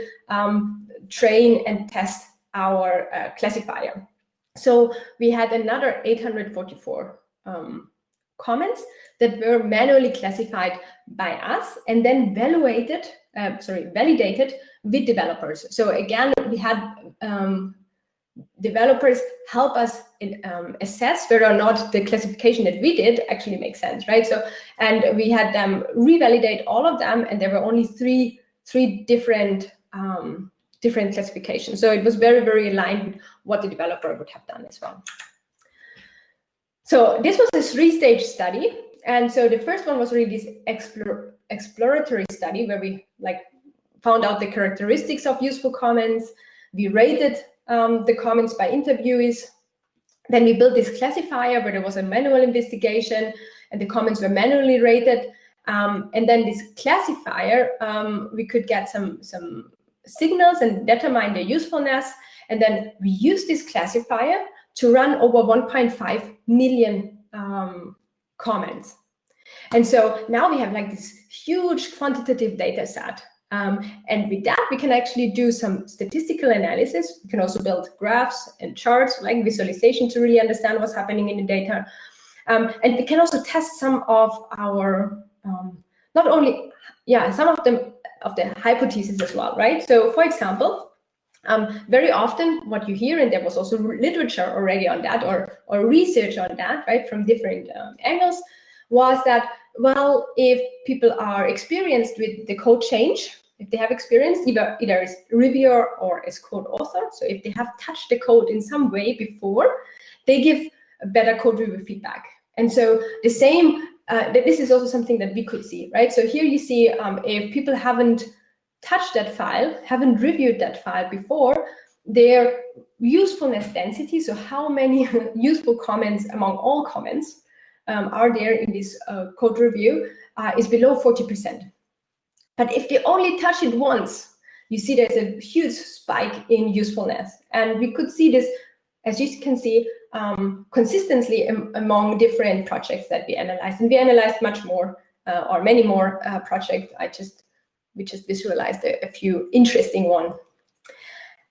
train and test our classifier. So we had another 844 comments that were manually classified by us and then validated with developers. So again, we had developers help us assess whether or not the classification that we did actually makes sense, right? So, and we had them revalidate all of them, and there were only three different classifications. So it was very, very aligned with what the developer would have done as well. So this was a 3-stage study. And so the first one was really this exploratory study where we like found out the characteristics of useful comments. We rated the comments by interviewees. Then we built this classifier where there was a manual investigation and the comments were manually rated. And then this classifier, we could get some signals and determine their usefulness. And then we used this classifier to run over 1.5 million comments. And so now we have like this huge quantitative data set. And with that, we can actually do some statistical analysis. We can also build graphs and charts, like visualization, to really understand what's happening in the data. And we can also test some of our, not only, some of the hypotheses as well, right? So for example, very often what you hear, and there was also literature already on that, or research on that, right, from different angles, was that, well, if people are experienced with the code change, if they have experience either as reviewer or as code author, so if they have touched the code in some way before, they give a better code review feedback. And so the same, this is also something that we could see, right? So here you see if people haven't touched that file, haven't reviewed that file before, their usefulness density, so how many useful comments among all comments are there in this code review, is below 40%. But if they only touch it once, you see there's a huge spike in usefulness. And we could see this, as you can see, consistently among different projects that we analyzed. And we analyzed much more, or many more projects. We just visualized a few interesting ones.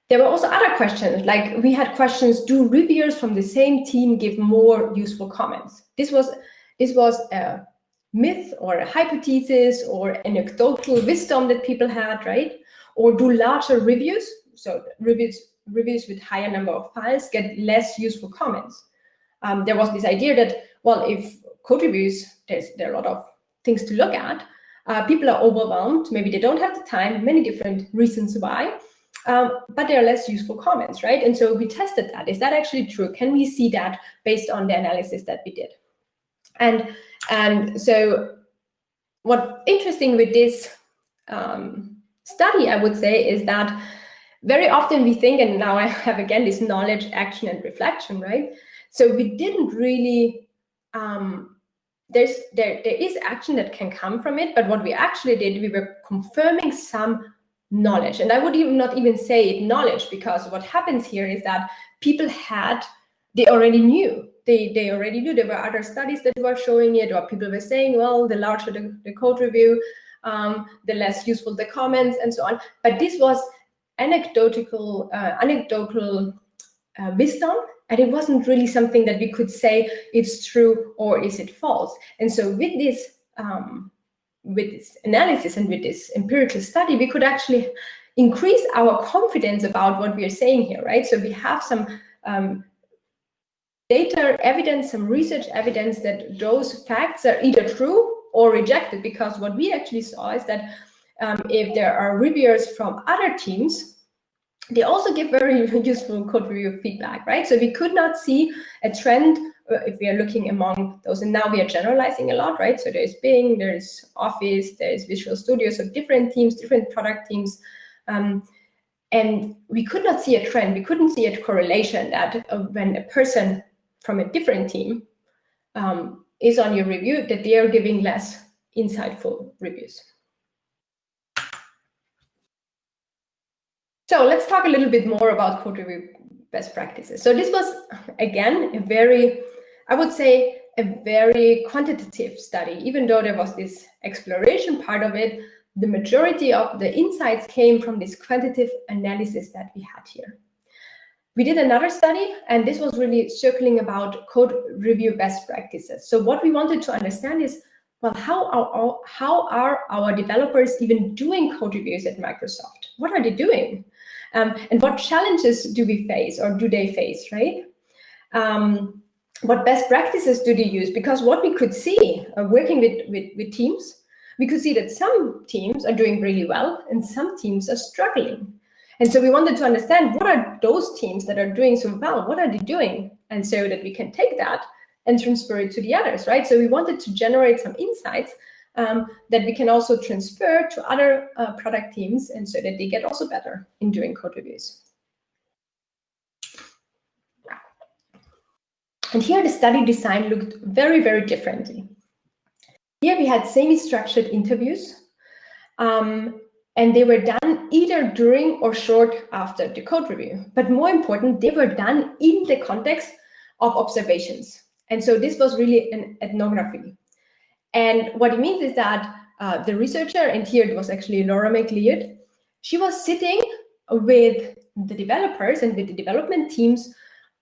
There were also other questions, like we had questions, do reviewers from the same team give more useful comments? This was a myth or a hypothesis or anecdotal wisdom that people had, right? Or do larger reviews, so reviews with higher number of files, get less useful comments? There was this idea that, well, if code reviews, there are a lot of things to look at, people are overwhelmed, maybe they don't have the time, many different reasons why, but there are less useful comments, right? And so we tested that. Is that actually true? Can we see that based on the analysis that we did? And so what's interesting with this study, I would say, is that very often we think, and now I have again this knowledge, action, and reflection, right? So we didn't really, there is action that can come from it, but what we actually did, we were confirming some knowledge. And I would not even say it knowledge, because what happens here is that people they already knew. They already knew. There were other studies that were showing it, or people were saying, well, the larger the code review, the less useful the comments, and so on. But this was anecdotal wisdom, and it wasn't really something that we could say it's true or is it false. And so with this analysis and with this empirical study, we could actually increase our confidence about what we are saying here, right? So we have some data evidence, some research evidence that those facts are either true or rejected, because what we actually saw is that if there are reviewers from other teams, they also give very useful code review feedback, right? So we could not see a trend if we are looking among those, and now we are generalizing a lot, right? So there's Bing, there's Office, there's Visual Studio, so different teams, different product teams, and we could not see a trend. We couldn't see a correlation that when a person from a different team is on your review, that they are giving less insightful reviews. So let's talk a little bit more about code review best practices. So this was, again, a very, I would say, a very quantitative study. Even though there was this exploration part of it, the majority of the insights came from this quantitative analysis that we had here. We did another study, and this was really circling about code review best practices. So what we wanted to understand is, well, how are our developers even doing code reviews at Microsoft? What are they doing? And what challenges do we face, or do they face, right? What best practices do they use? Because what we could see working with teams, we could see that some teams are doing really well and some teams are struggling. And so we wanted to understand, what are those teams that are doing so well? What are they doing? And so that we can take that and transfer it to the others, right? So we wanted to generate some insights that we can also transfer to other product teams, and so that they get also better in doing code reviews. And here the study design looked very, very differently. Here we had semi-structured interviews, and they were done either during or short after the code review. But more important, they were done in the context of observations. And so this was really an ethnography. And what it means is that the researcher, and here it was actually Laura McLeod, she was sitting with the developers and with the development teams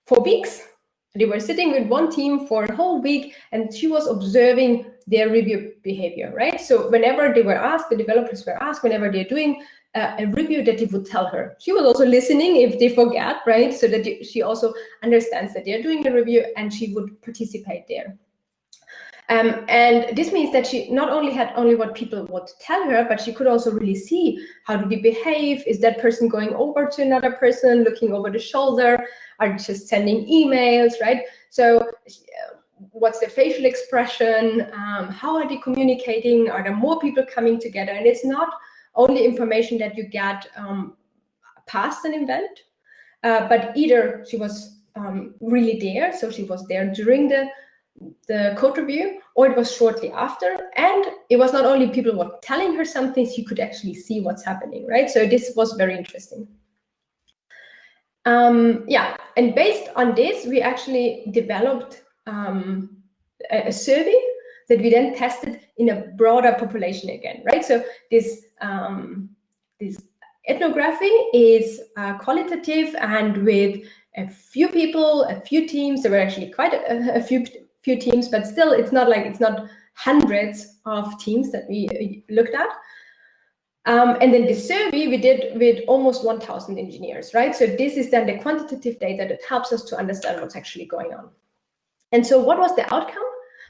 for weeks. They were sitting with one team for a whole week, and she was observing their review behavior, right? So whenever they were asked, the developers were asked, whenever they're doing a review, that they would tell her. She was also listening if they forget, right? So that she also understands that they're doing a review, and she would participate there. And this means that she not only had what people would tell her, but she could also really see how do they behave. Is that person going over to another person, looking over the shoulder? Are they just sending emails, right? So what's their facial expression? How are they communicating? Are there more people coming together? And it's not only information that you get past an event, but either she was really there, so she was there during the code review, or it was shortly after, and it was not only people were telling her something, she could actually see what's happening, right? So this was very interesting. Yeah, and based on this, we actually developed a survey that we then tested in a broader population again, right? So this ethnography is qualitative, and with a few people, a few teams. There were actually quite a few teams, but still it's not hundreds of teams that we looked at. And then the survey we did with almost 1,000 engineers, right? So this is then the quantitative data that helps us to understand what's actually going on. And so what was the outcome?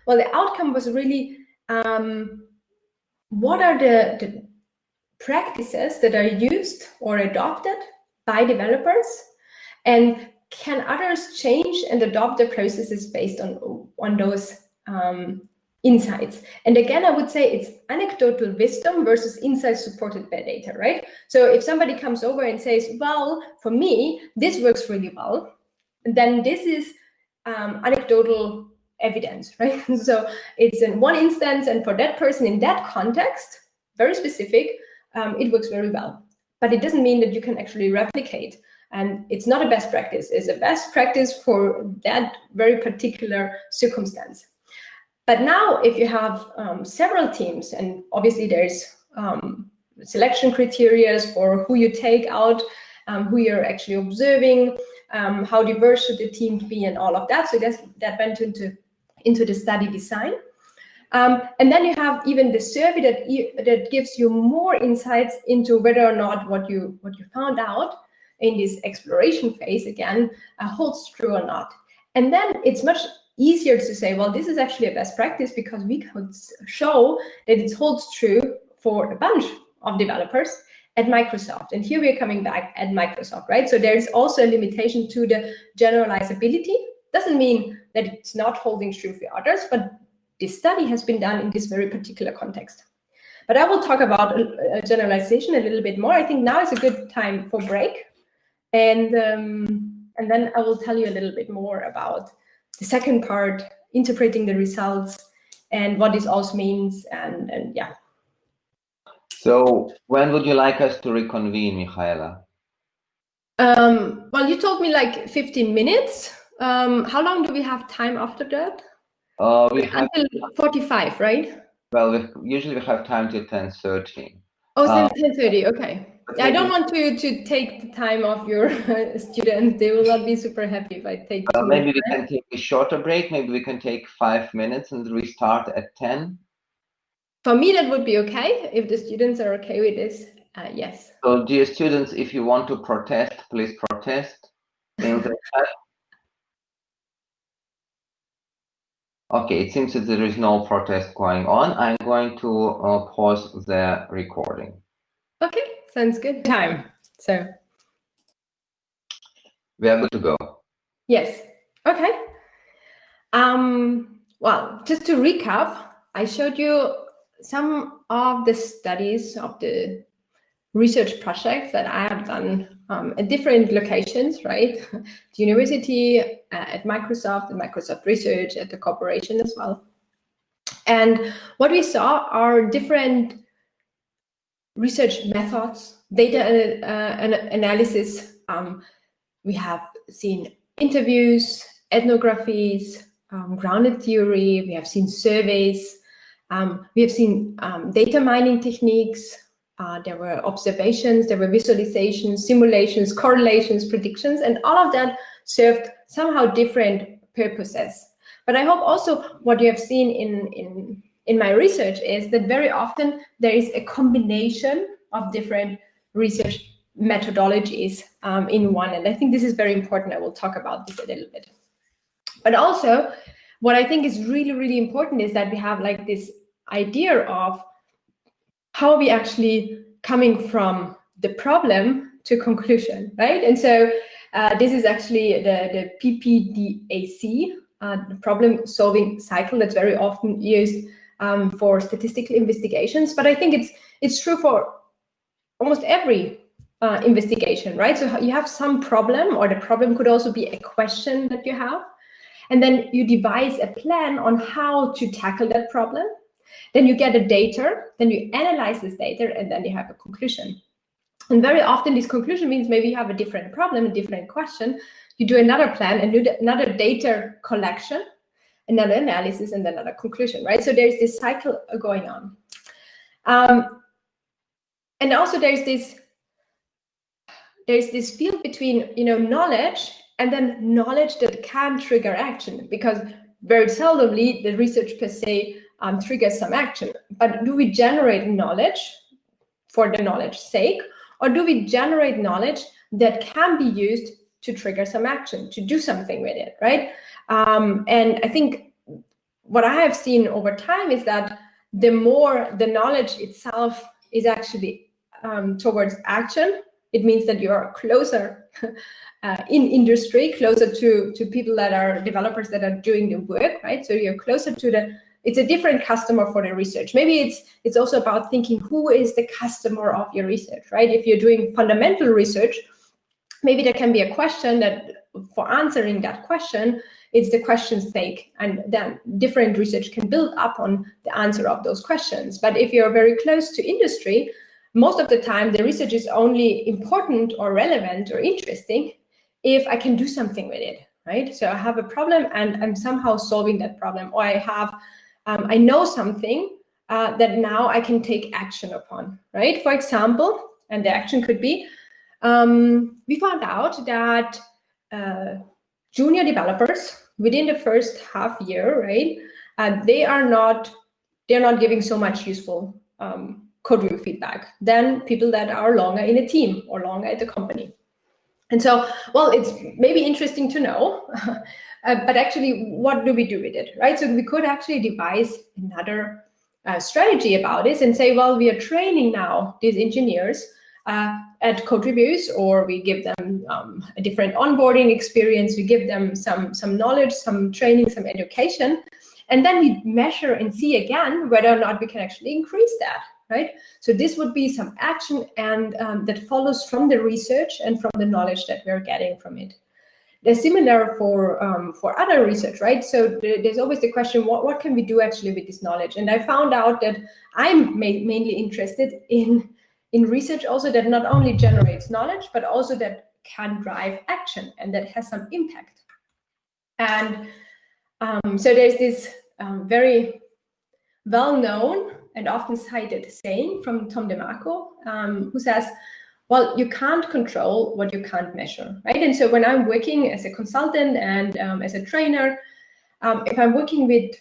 Well, the outcome was really, what are the practices that are used or adopted by developers, and can others change and adopt their processes based on those insights? And again, I would say it's anecdotal wisdom versus insights supported by data, right? So if somebody comes over and says, well, for me, this works really well, then this is anecdotal evidence, right? So it's in one instance, and for that person in that context, very specific, it works very well. But it doesn't mean that you can actually replicate. And it's not a best practice. It's a best practice for that very particular circumstance. But now, if you have several teams, and obviously there's selection criteria for who you take out, who you're actually observing, how diverse should the team be, and all of that. So that went into the study design. And then you have even the survey that gives you more insights into whether or not what you found out in this exploration phase again holds true or not. And then it's much easier to say, well, this is actually a best practice, because we could show that it holds true for a bunch of developers. at Microsoft. And here we are coming back at Microsoft, right? So there's also a limitation to the generalizability. Doesn't mean that it's not holding true for others, but this study has been done in this very particular context. But I will talk about generalization a little bit more. I think now is a good time for break. And then I will tell you a little bit more about the second part, interpreting the results and what this also means, and yeah. So when would you like us to reconvene, Michaela? Well, you told me like 15 minutes. How long do we have time after that? We have until 45, right? Well, usually we have time till 10:30. Oh, 10:30, okay. I don't want to take the time of your students. They will not be super happy if I take maybe we can take a shorter break. Maybe we can take 5 minutes and restart at 10. For me, that would be okay. If the students are okay with this, yes. So, dear students, if you want to protest, please protest in the chat. Okay, it seems that there is no protest going on. I'm going to pause the recording. Okay, sounds good. Time. So we are good to go. Yes. Okay. Well, just to recap, I showed you some of the studies of the research projects that I have done at different locations, right? The university, at Microsoft, and Microsoft Research, at the corporation as well. And what we saw are different research methods, data analysis. We have seen interviews, ethnographies, grounded theory. We have seen surveys. We have seen data mining techniques. There were observations, there were visualizations, simulations, correlations, predictions, and all of that served somehow different purposes. But I hope also what you have seen in my research is that very often there is a combination of different research methodologies in one. And I think this is very important. I will talk about this a little bit. But also, what I think is really, really important is that we have like this idea of how are we actually coming from the problem to conclusion, right? And so this is actually the PPDAC, the problem-solving cycle that's very often used for statistical investigations. But I think it's true for almost every investigation, right? So you have some problem, or the problem could also be a question that you have. And then you devise a plan on how to tackle that problem. Then you get the data, then you analyze this data, and then you have a conclusion. And very often this conclusion means maybe you have a different problem, a different question. You do another plan and do another data collection, another analysis, and then another conclusion, right? So there's this cycle going on. And also there's this field between, knowledge and then knowledge that can trigger action, because very seldomly the research per se triggers some action. But do we generate knowledge for the knowledge's sake, or do we generate knowledge that can be used to trigger some action, to do something with it, right? And I think what I have seen over time is that the more the knowledge itself is actually towards action, it means that you are closer in industry, closer to people that are developers that are doing the work, right? So you're closer to it's a different customer for the research. Maybe it's also about thinking who is the customer of your research, right? If you're doing fundamental research, maybe there can be a question that for answering that question, it's the question's sake, and then different research can build up on the answer of those questions. But if you're very close to industry, most of the time the research is only important or relevant or interesting if I can do something with it, right? So I have a problem and I'm somehow solving that problem, or I know something that now I can take action upon, right? For example, and the action could be, we found out that junior developers within the first half year, right, they're not giving so much useful code review feedback than people that are longer in a team or longer at the company. And so, well, it's maybe interesting to know, but actually, what do we do with it, right? So we could actually devise another strategy about this and say, well, we are training now these engineers at code reviews, or we give them a different onboarding experience, we give them some knowledge, some training, some education, and then we measure and see again whether or not we can actually increase that, right? So this would be some action, and that follows from the research and from the knowledge that we're getting from it. They're similar for other research, right? So there's always the question, what can we do actually with this knowledge? And I found out that I'm mainly interested in research also that not only generates knowledge, but also that can drive action and that has some impact. And so there's this very well-known and often cited saying from Tom DeMarco, who says, well, you can't control what you can't measure, right? And so when I'm working as a consultant and as a trainer, if I'm working with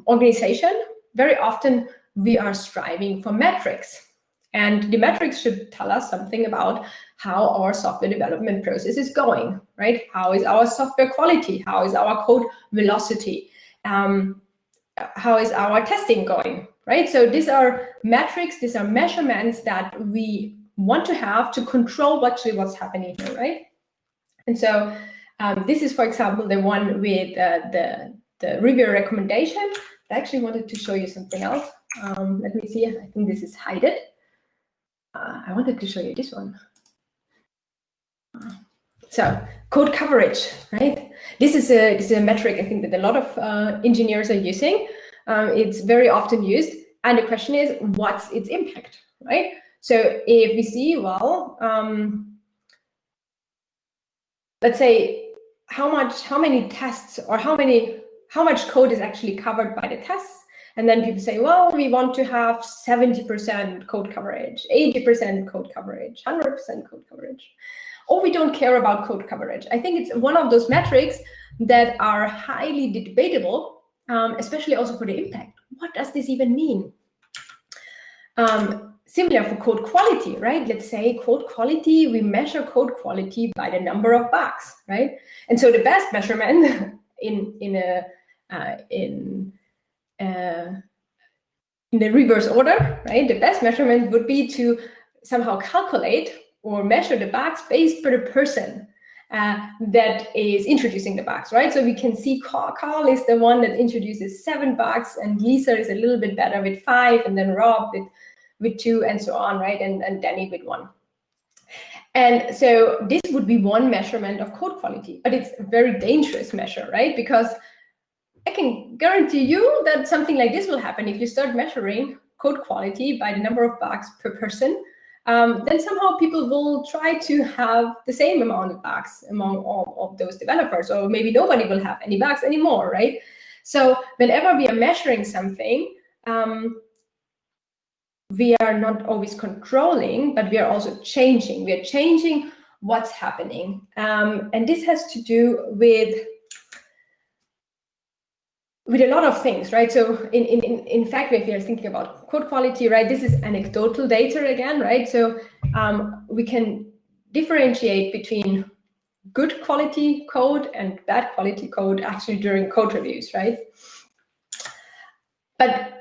organization, very often we are striving for metrics. And the metrics should tell us something about how our software development process is going, right? How is our software quality? How is our code velocity? How is our testing going, right? So these are metrics, these are measurements that we want to have to control actually what's happening here, right? And so this is, for example, the one with the reviewer recommendation. I actually wanted to show you something else. Let me see, I think this is hidden. I wanted to show you this one. So code coverage, right? This is a metric I think that a lot of engineers are using. It's very often used, and the question is, what's its impact, right? So if we see, well, let's say how many tests or how much code is actually covered by the tests, and then people say, well, we want to have 70% code coverage, 80% code coverage, 100% code coverage. Or we don't care about code coverage. I think it's one of those metrics that are highly debatable, especially also for the impact. What does this even mean? Similar for code quality, right? Let's say code quality, we measure code quality by the number of bugs, right? And so the best measurement in the reverse order, right? The best measurement would be to somehow calculate or measure the bugs based per the person that is introducing the bugs, right? So we can see Carl is the one that introduces 7 bugs, and Lisa is a little bit better with 5, and then Rob with 2, and so on, right? And Danny with 1. And so this would be one measurement of code quality, but it's a very dangerous measure, right? Because I can guarantee you that something like this will happen if you start measuring code quality by the number of bugs per person. Then somehow people will try to have the same amount of bugs among all of those developers, or maybe nobody will have any bugs anymore, right? So whenever we are measuring something, we are not always controlling, but we are also changing. We are changing what's happening. And this has to do with a lot of things, right? So in fact, if you're thinking about code quality, right, this is anecdotal data again, right? So we can differentiate between good quality code and bad quality code actually during code reviews, right? But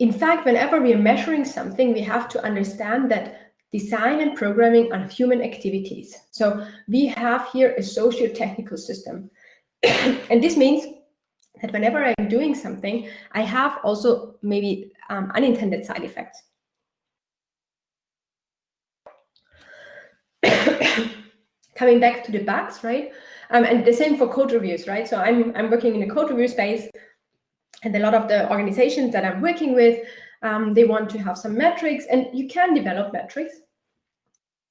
in fact, whenever we are measuring something, we have to understand that design and programming are human activities. So we have here a socio-technical system. And this means that whenever I'm doing something, I have also maybe unintended side effects. Coming back to the bugs, right? And the same for code reviews, right? So I'm working in the code review space, and a lot of the organizations that I'm working with, they want to have some metrics, and you can develop metrics,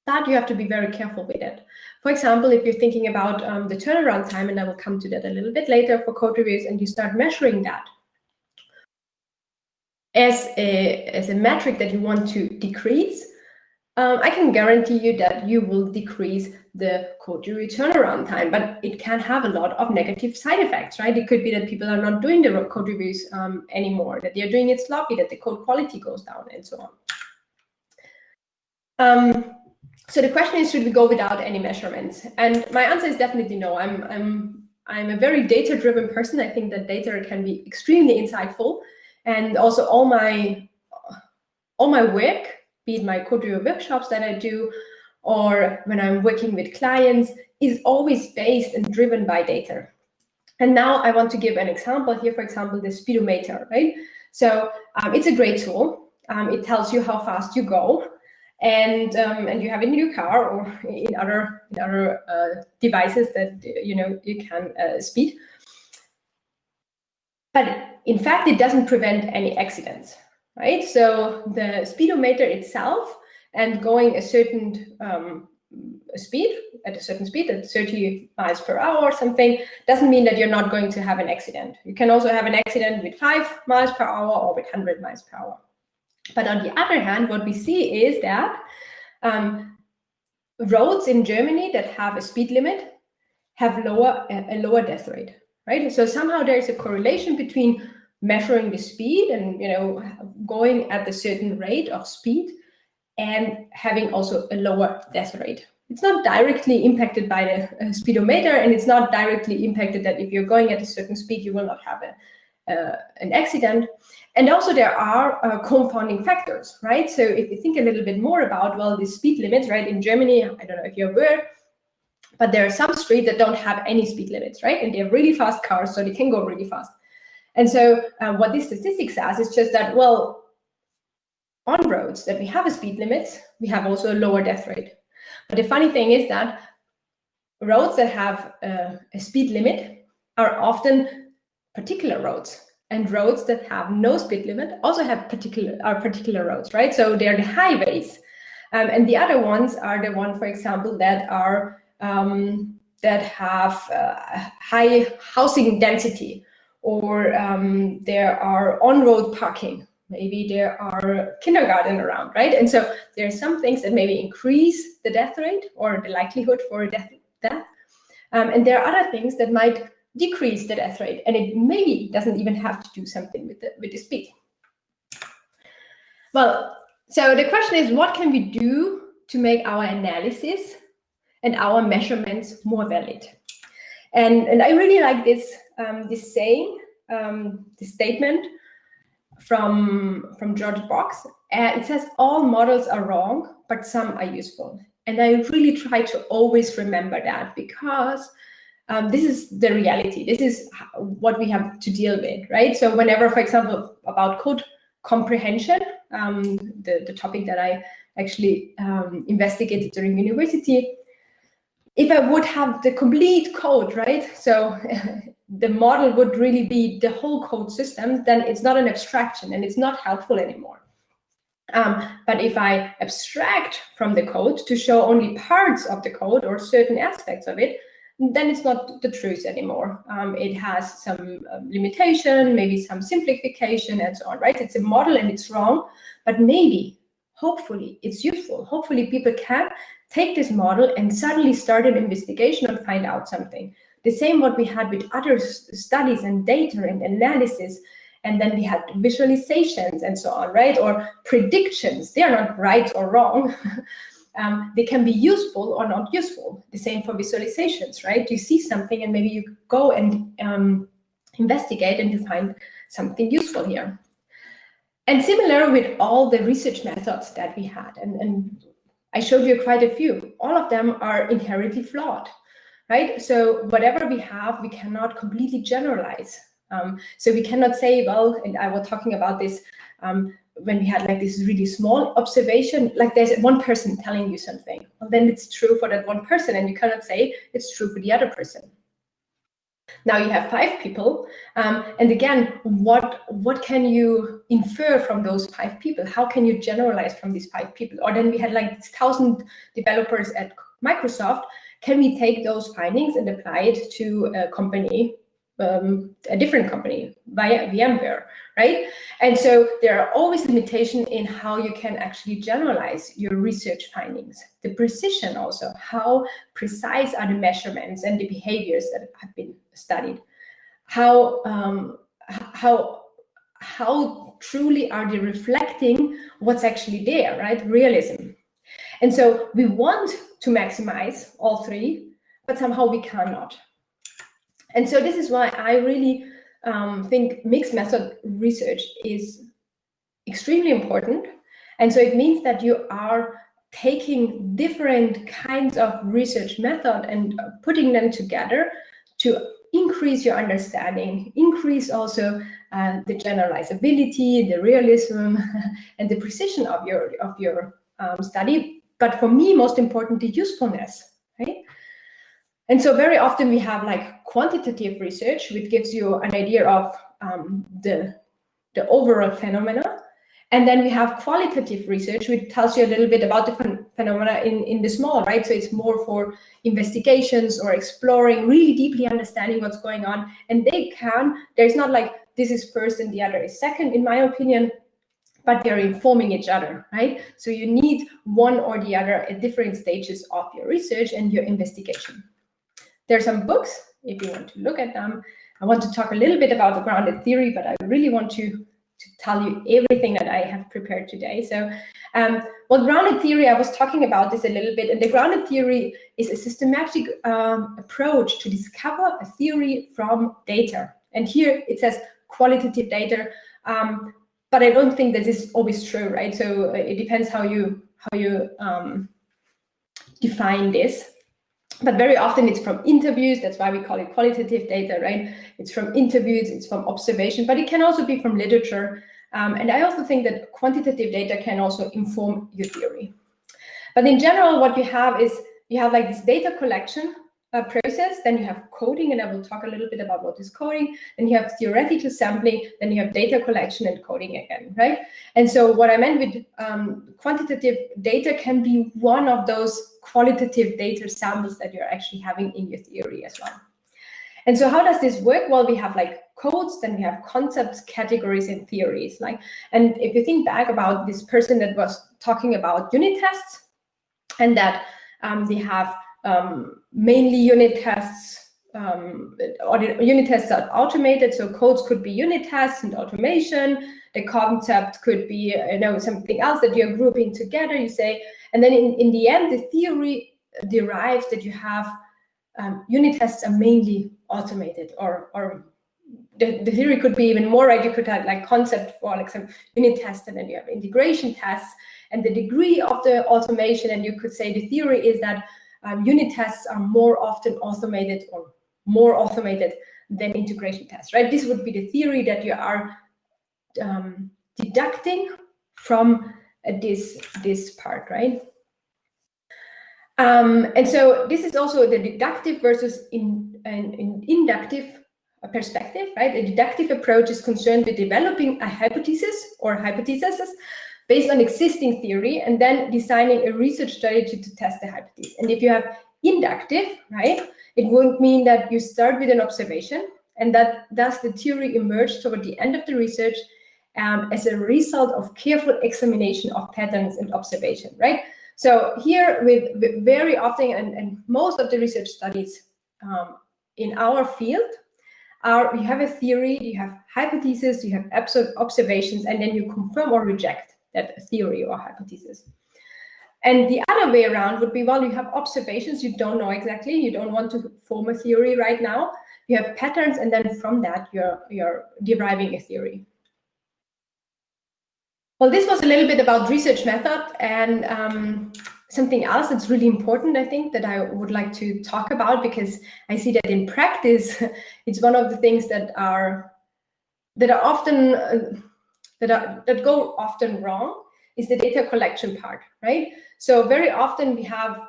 but you have to be very careful with it. For example, if you're thinking about the turnaround time, and I will come to that a little bit later for code reviews, and you start measuring that as a metric that you want to decrease, I can guarantee you that you will decrease the code review turnaround time, but it can have a lot of negative side effects, right? It could be that people are not doing the code reviews anymore, that they're doing it sloppy, that the code quality goes down, and so on. So the question is, should we go without any measurements? And my answer is definitely no. I'm a very data-driven person. I think that data can be extremely insightful, and also all my work be it my co-review workshops that I do, or when I'm working with clients, is always based and driven by data. And now I want to give an example here, for example, the speedometer, right? So it's a great tool. It tells you how fast you go, and you have it in your car or in other devices that you can speed. But in fact, it doesn't prevent any accidents, right? So the speedometer itself and going a certain speed, at 30 miles per hour or something, doesn't mean that you're not going to have an accident. You can also have an accident with 5 miles per hour or with 100 miles per hour. But on the other hand, what we see is that roads in Germany that have a speed limit have a lower death rate, right? So somehow there's a correlation between measuring the speed and going at a certain rate of speed and having also a lower death rate. It's not directly impacted by the speedometer, and it's not directly impacted that if you're going at a certain speed, you will not have an accident. And also there are confounding factors, right? So if you think a little bit more about, well, the speed limits, right? In Germany, I don't know if you're aware, but there are some streets that don't have any speed limits, right? And they have really fast cars, so they can go really fast. And so what this statistic says is just that, well, on roads that we have a speed limit, we have also a lower death rate. But the funny thing is that roads that have a speed limit are often particular roads, and roads that have no speed limit also have particular roads, right? So they're the highways, and the other ones are the ones, for example, that are that have high housing density, or there are on-road parking. Maybe there are kindergarten around, right? And so there are some things that maybe increase the death rate or the likelihood for death. And there are other things that might decrease the death rate, and it maybe doesn't even have to do something with the speed. Well, so the question is, what can we do to make our analysis and our measurements more valid? And I really like this saying, this statement from George Box. It says, all models are wrong, but some are useful. And I really try to always remember that, because this is the reality. This is what we have to deal with, right? So whenever, for example, about code comprehension, the topic that I actually investigated during university, if I would have the complete code, right? So the model would really be the whole code system, then it's not an abstraction and it's not helpful anymore. But if I abstract from the code to show only parts of the code or certain aspects of it, then it's not the truth anymore. It has some limitation, maybe some simplification and so on, right? It's a model and it's wrong, but maybe, hopefully, it's useful. Hopefully people can take this model and suddenly start an investigation and find out something. The same what we had with other studies and data and analysis, and then we had visualizations and so on, right? Or predictions. They are not right or wrong. They can be useful or not useful. The same for visualizations, right? You see something and maybe you go and investigate and you find something useful here. And similar with all the research methods that we had. And I showed you quite a few. All of them are inherently flawed, right? So whatever we have, we cannot completely generalize. So we cannot say, well, and I was talking about this when we had like this really small observation, like there's one person telling you something. Well, then it's true for that one person, and you cannot say it's true for the other person. Now you have 5 people, and again, what can you infer from those 5 people? How can you generalize from these 5 people? Or then we had like 1,000 developers at Microsoft. Can we take those findings and apply it to a company, a different company via VMware, right? And so there are always limitations in how you can actually generalize your research findings. The precision also, how precise are the measurements and the behaviors that have been studied? How truly are they reflecting what's actually there, right? Realism. And so we want to maximize all 3, but somehow we cannot. And so this is why I really think mixed method research is extremely important. And so it means that you are taking different kinds of research method and putting them together to increase your understanding, increase also the generalizability, the realism, and the precision of your study. But for me, most important, the usefulness, right? And so very often we have like quantitative research, which gives you an idea of the overall phenomena. And then we have qualitative research, which tells you a little bit about the phenomena in the small, right? So it's more for investigations or exploring, really deeply understanding what's going on. And there's not like this is first and the other is second, in my opinion, but they're informing each other, right? So you need one or the other at different stages of your research and your investigation. There are some books, if you want to look at them. I want to talk a little bit about the grounded theory, but I really want to tell you everything that I have prepared today. So well, grounded theory, I was talking about this a little bit, and the grounded theory is a systematic approach to discover a theory from data. And here it says qualitative data, but I don't think that this is always true, right? So it depends how you define this. But very often it's from interviews. That's why we call it qualitative data, right? It's from interviews, it's from observation, but it can also be from literature. And I also think that quantitative data can also inform your theory. But in general, what you have is you have like this data collection process, then you have coding, and I will talk a little bit about what is coding. Then you have theoretical sampling, then you have data collection and coding again, right? And so what I meant with quantitative data can be one of those qualitative data samples that you're actually having in your theory as well. And so how does this work? Well, we have like codes, then we have concepts, categories, and theories. And if you think back about this person that was talking about unit tests, and that they have mainly unit tests, or the unit tests are automated, so codes could be unit tests and automation. The concept could be something else that you're grouping together, you say, and then in the end, the theory derives that you have unit tests are mainly automated, or the theory could be even more, right? You could have like concept for like some unit tests, and then you have integration tests, and the degree of the automation, and you could say the theory is that unit tests are more often automated or more automated than integration tests, right? This would be the theory that you are deducting from this part, right? And so this is also the deductive versus an inductive perspective, right? A deductive approach is concerned with developing a hypothesis or hypotheses based on existing theory, and then designing a research strategy to test the hypothesis. And if you have inductive, right, it would mean that you start with an observation, and that thus the theory emerged toward the end of the research as a result of careful examination of patterns and observation, right? So here, with very often, and most of the research studies in our field, you have a theory, you have hypothesis, you have observations, and then you confirm or reject that theory or hypothesis. And the other way around would be, well, you have observations, you don't know exactly, you don't want to form a theory right now. You have patterns, and then from that, you're deriving a theory. Well, this was a little bit about research method, and something else that's really important, I think, that I would like to talk about, because I see that in practice, it's one of the things that go often wrong, is the data collection part, right? So very often we have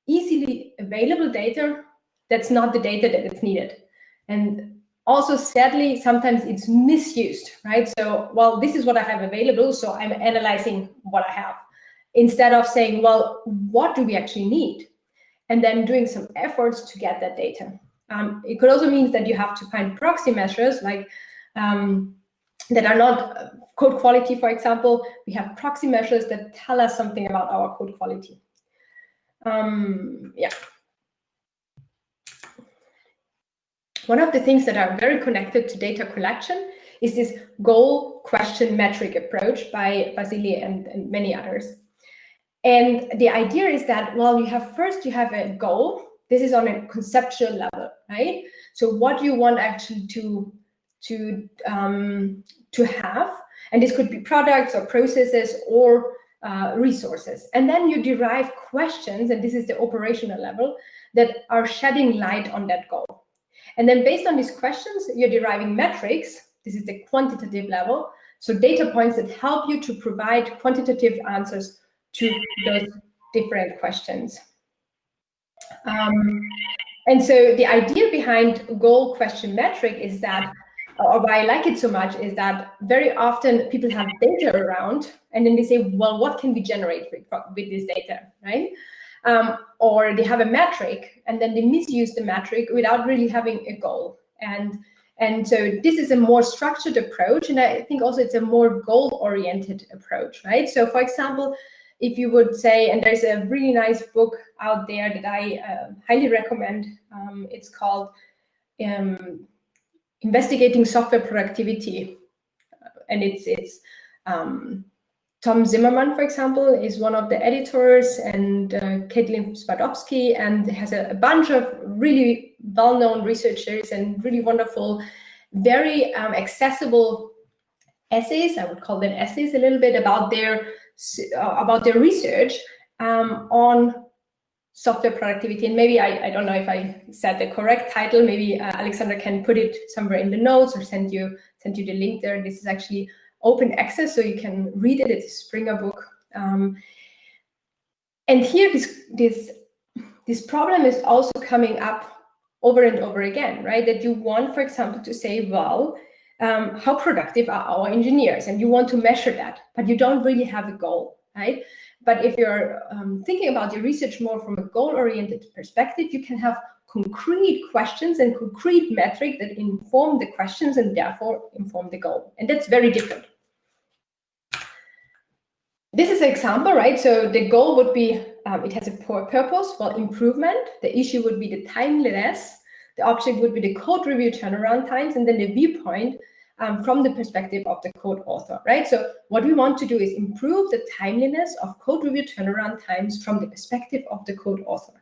easily available data that's not the data that is needed. And also, sadly, sometimes it's misused, right? So, well, this is what I have available, so I'm analyzing what I have, instead of saying, well, what do we actually need? And then doing some efforts to get that data. It could also mean that you have to find proxy measures, like that are not code quality, for example. We have proxy measures that tell us something about our code quality. Yeah. One of the things that are very connected to data collection is this goal, question, metric approach by Vasily and many others. And the idea is that, well, you have a goal. This is on a conceptual level, right? So what you want actually to have, and this could be products or processes or resources. And then you derive questions, and this is the operational level, that are shedding light on that goal. And then based on these questions, you're deriving metrics. This is the quantitative level. So data points that help you to provide quantitative answers to those different questions. And so the idea behind goal question metric is that, or why I like it so much, is that very often people have data around and then they say, well, what can we generate with this data, right? Or they have a metric and then they misuse the metric without really having a goal. And so this is a more structured approach, and I think also it's a more goal-oriented approach, right? So for example, if you would say, and there's a really nice book out there that I highly recommend, it's called Investigating Software Productivity, and it's Tom Zimmerman, for example, is one of the editors, and Caitlin Spadowski, and has a bunch of really well-known researchers and really wonderful, very accessible essays. I would call them essays a little bit about their research on software productivity. And maybe I don't know if I said the correct title. Maybe Alexandra can put it somewhere in the notes or send you the link there. This is actually open access, so you can read it. It's a Springer book. And here, this problem is also coming up over and over again, right? That you want, for example, to say, well, how productive are our engineers? And you want to measure that, but you don't really have a goal, right? But if you're thinking about your research more from a goal-oriented perspective, you can have concrete questions and concrete metrics that inform the questions and therefore inform the goal. And that's very different. This is an example, right? So the goal would be, it has a purpose, well, improvement. The issue would be the timeliness. The object would be the code review turnaround times, and then the viewpoint from the perspective of the code author, right? So what we want to do is improve the timeliness of code review turnaround times from the perspective of the code author.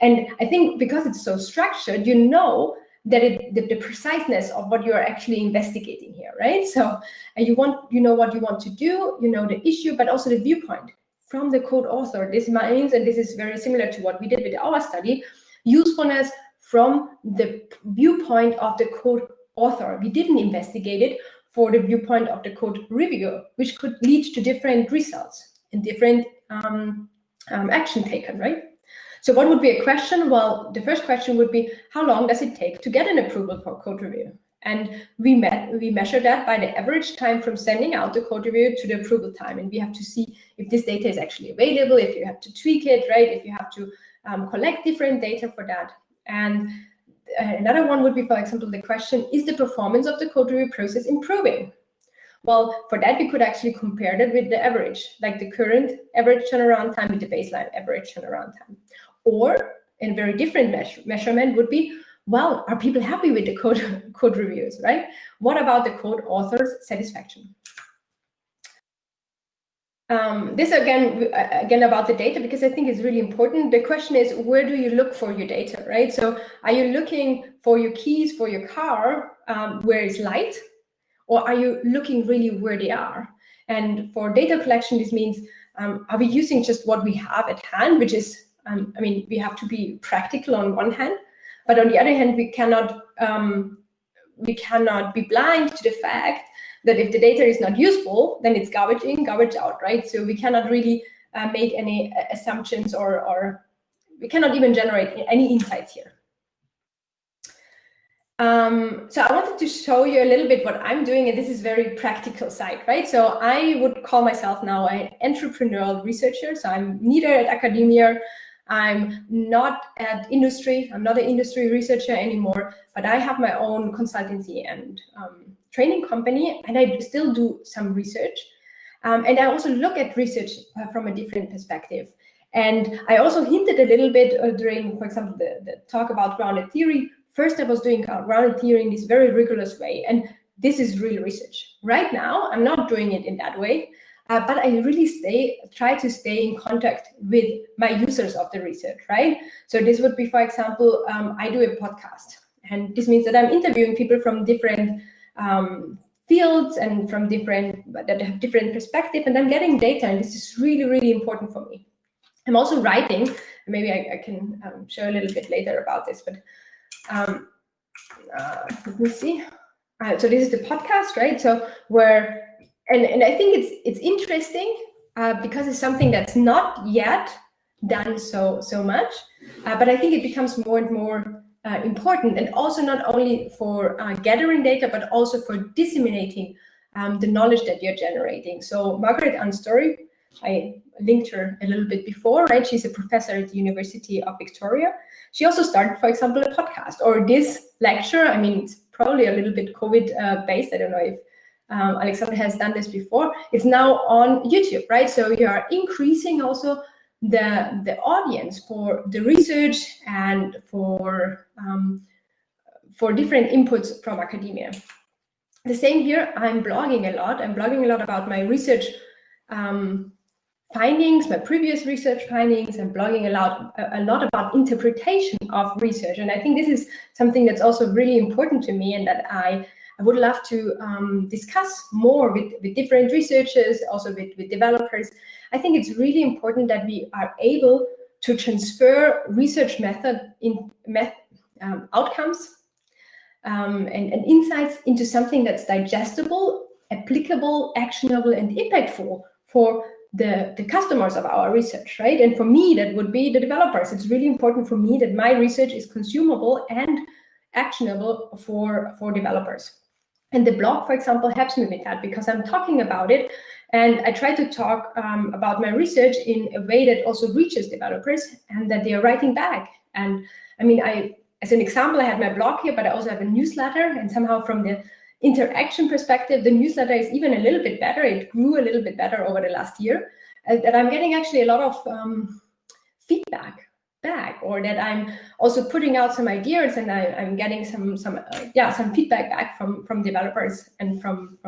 And I think because it's so structured, you know that the preciseness of what you're actually investigating here, right? So you know what you want to do, you know the issue, but also the viewpoint from the code author. This means, and this is very similar to what we did with our study, usefulness from the viewpoint of the code author. We didn't investigate it for the viewpoint of the code reviewer, which could lead to different results and different action taken, right? So what would be a question? Well, the first question would be, how long does it take to get an approval for code review? And we measure that by the average time from sending out the code review to the approval time. And we have to see if this data is actually available, if you have to tweak it, right? If you have to collect different data for that. And another one would be, for example, the question, is the performance of the code review process improving? Well, for that, we could actually compare that with the average, like the current average turnaround time with the baseline average turnaround time. Or a very different measurement would be, well, are people happy with the code reviews, right? What about the code author's satisfaction? This again about the data, because I think it's really important. The question is, where do you look for your data, right? So are you looking for your keys for your car where it's light, or are you looking really where they are? And for data collection, this means, are we using just what we have at hand, which is, I mean, we have to be practical on one hand, but on the other hand, we cannot be blind to the fact that if the data is not useful, then it's garbage in, garbage out, right? So we cannot really make any assumptions, or we cannot even generate any insights here. So I wanted to show you a little bit what I'm doing, and this is very practical side, right? So I would call myself now an entrepreneurial researcher. So I'm neither at academia, I'm not at industry, I'm not an industry researcher anymore, but I have my own consultancy and training company, and I still do some research. And I also look at research from a different perspective. And I also hinted a little bit during, for example, the talk about grounded theory. First, I was doing grounded theory in this very rigorous way, and this is real research. Right now, I'm not doing it in that way, but I really try to stay in contact with my users of the research, right? So this would be, for example, I do a podcast, and this means that I'm interviewing people from different fields and from that have different perspective, and I'm getting data, and this is really, really important for me. I'm also writing, maybe I can show a little bit later about this, but let me see. So this is the podcast, right? So and I think it's interesting because it's something that's not yet done so much, but I think it becomes more and more important, and also not only for gathering data, but also for disseminating the knowledge that you're generating. So Margaret Unstory, I linked her a little bit before, right? She's a professor at the University of Victoria. She also started, for example, a podcast, or this lecture. I mean, it's probably a little bit COVID based. I don't know if Alexandra has done this before. It's now on YouTube, right? So you are increasing also the audience for the research and for different inputs from academia. The same here. I'm blogging a lot. I'm blogging a lot about my research findings, my previous research findings. I'm blogging a lot about interpretation of research, and I think this is something that's also really important to me, and that I would love to discuss more with different researchers, also with developers. I think it's really important that we are able to transfer research outcomes and insights into something that's digestible, applicable, actionable, and impactful for the customers of our research, right? And for me, that would be the developers. It's really important for me that my research is consumable and actionable for developers. And the blog, for example, helps me with that, because I'm talking about it, and I try to talk about my research in a way that also reaches developers and that they are writing back. And I mean, as an example, I have my blog here, but I also have a newsletter, and somehow from the interaction perspective, the newsletter is even a little bit better. It grew a little bit better over the last year, that I'm getting actually a lot of feedback back, or that I'm also putting out some ideas, and I'm getting some feedback back from developers and from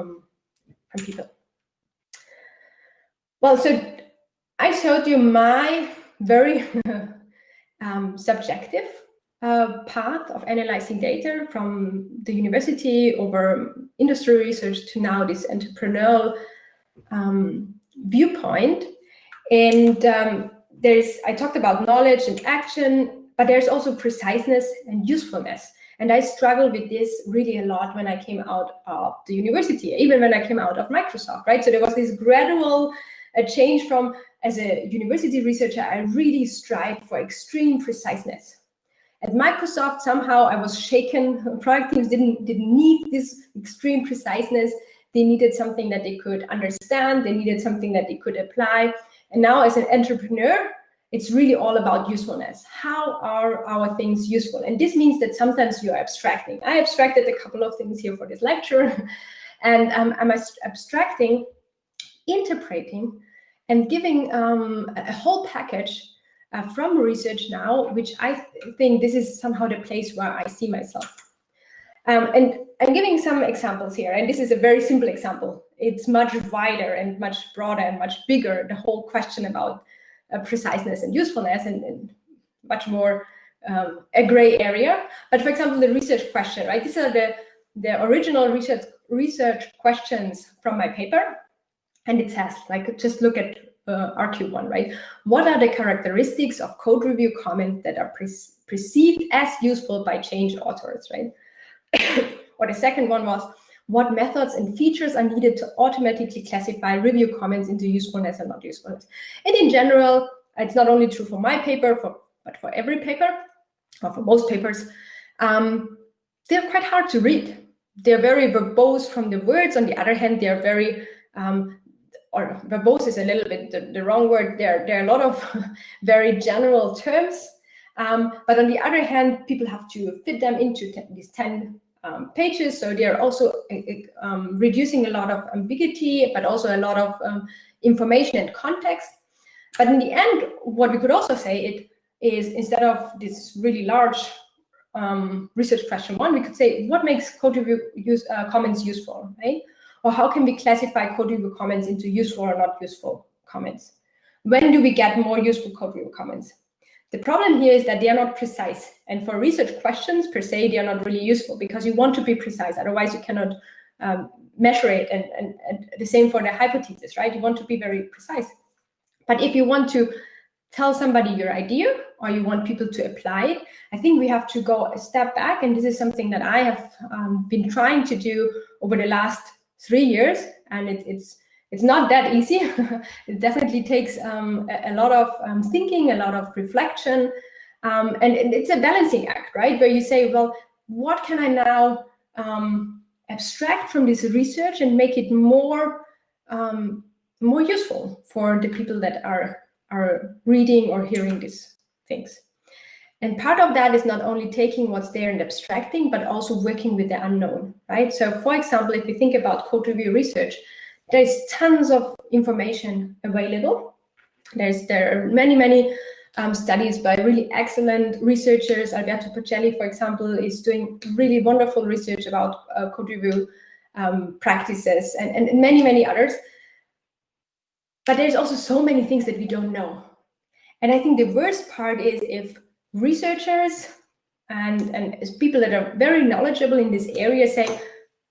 people. Well, so I showed you my very subjective path of analyzing data from the university over industry research to now this entrepreneurial viewpoint. And I talked about knowledge and action, but there's also preciseness and usefulness. And I struggled with this really a lot when I came out of the university, even when I came out of Microsoft, right? So there was this gradual change from, as a university researcher, I really strived for extreme preciseness. At Microsoft, somehow I was shaken. Product teams didn't need this extreme preciseness. They needed something that they could understand. They needed something that they could apply. And now as an entrepreneur, it's really all about usefulness. How are our things useful? And this means that sometimes you're abstracting. I abstracted a couple of things here for this lecture. And I'm abstracting, interpreting, and giving a whole package from research now, which I think this is somehow the place where I see myself. And I'm giving some examples here, and this is a very simple example. It's much wider and much broader and much bigger, the whole question about preciseness and usefulness, and much more a gray area. But for example, the research question, right? These are the original research questions from my paper. And it says, like, just look at RQ1, right? What are the characteristics of code review comments that are perceived as useful by change authors, right? Or the second one was, what methods and features are needed to automatically classify review comments into usefulness and not usefulness? And in general, it's not only true for my paper, but for every paper, or for most papers, they're quite hard to read. They're very verbose from the words. On the other hand, they're very or verbose is a little bit the wrong word. There are a lot of very general terms, but on the other hand, people have to fit them into these 10 pages. So they're also reducing a lot of ambiguity, but also a lot of information and context. But in the end, what we could also say it is, instead of this really large research question one, we could say, what makes code review comments useful, right? Or how can we classify code review comments into useful or not useful comments? When do we get more useful code review comments? The problem here is that they are not precise. And for research questions per se, they are not really useful, because you want to be precise. Otherwise, you cannot measure it, and the same for the hypothesis, right? You want to be very precise. But if you want to tell somebody your idea, or you want people to apply it, I think we have to go a step back, and this is something that I have been trying to do over the last 3 years, and it's not that easy. It definitely takes a lot of thinking, a lot of reflection, and it's a balancing act, right? Where you say, well, what can I now abstract from this research and make it more useful for the people that are reading or hearing these things. And part of that is not only taking what's there and abstracting, but also working with the unknown, right? So for example, if you think about code review research, there's tons of information available. There are many studies by really excellent researchers. Alberto Pacelli, for example, is doing really wonderful research about code review practices, and many others. But there's also so many things that we don't know. And I think the worst part is if researchers and people that are very knowledgeable in this area say,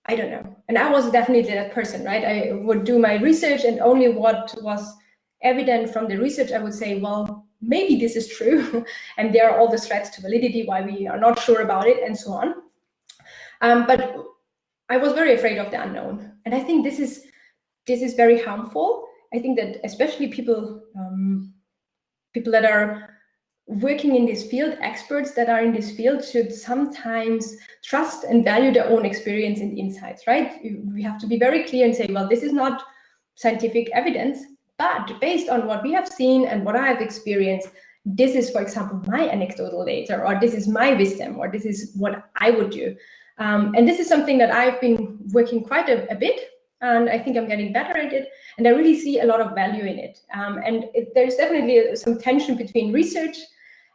I don't know. And I was definitely that person, right? I would do my research, and only what was evident from the research, I would say, well, maybe this is true. And there are all the threats to validity, why we are not sure about it, and so on. But I was very afraid of the unknown. And I think this is very harmful. I think that especially people that are working in this field, experts that are in this field, should sometimes trust and value their own experience and insights, right? We have to be very clear and say, well, this is not scientific evidence, but based on what we have seen and what I have experienced, this is, for example, my anecdotal data, or this is my wisdom, or this is what I would do. And this is something that I've been working quite a bit, and I think I'm getting better at it, and I really see a lot of value in it. And there's definitely some tension between research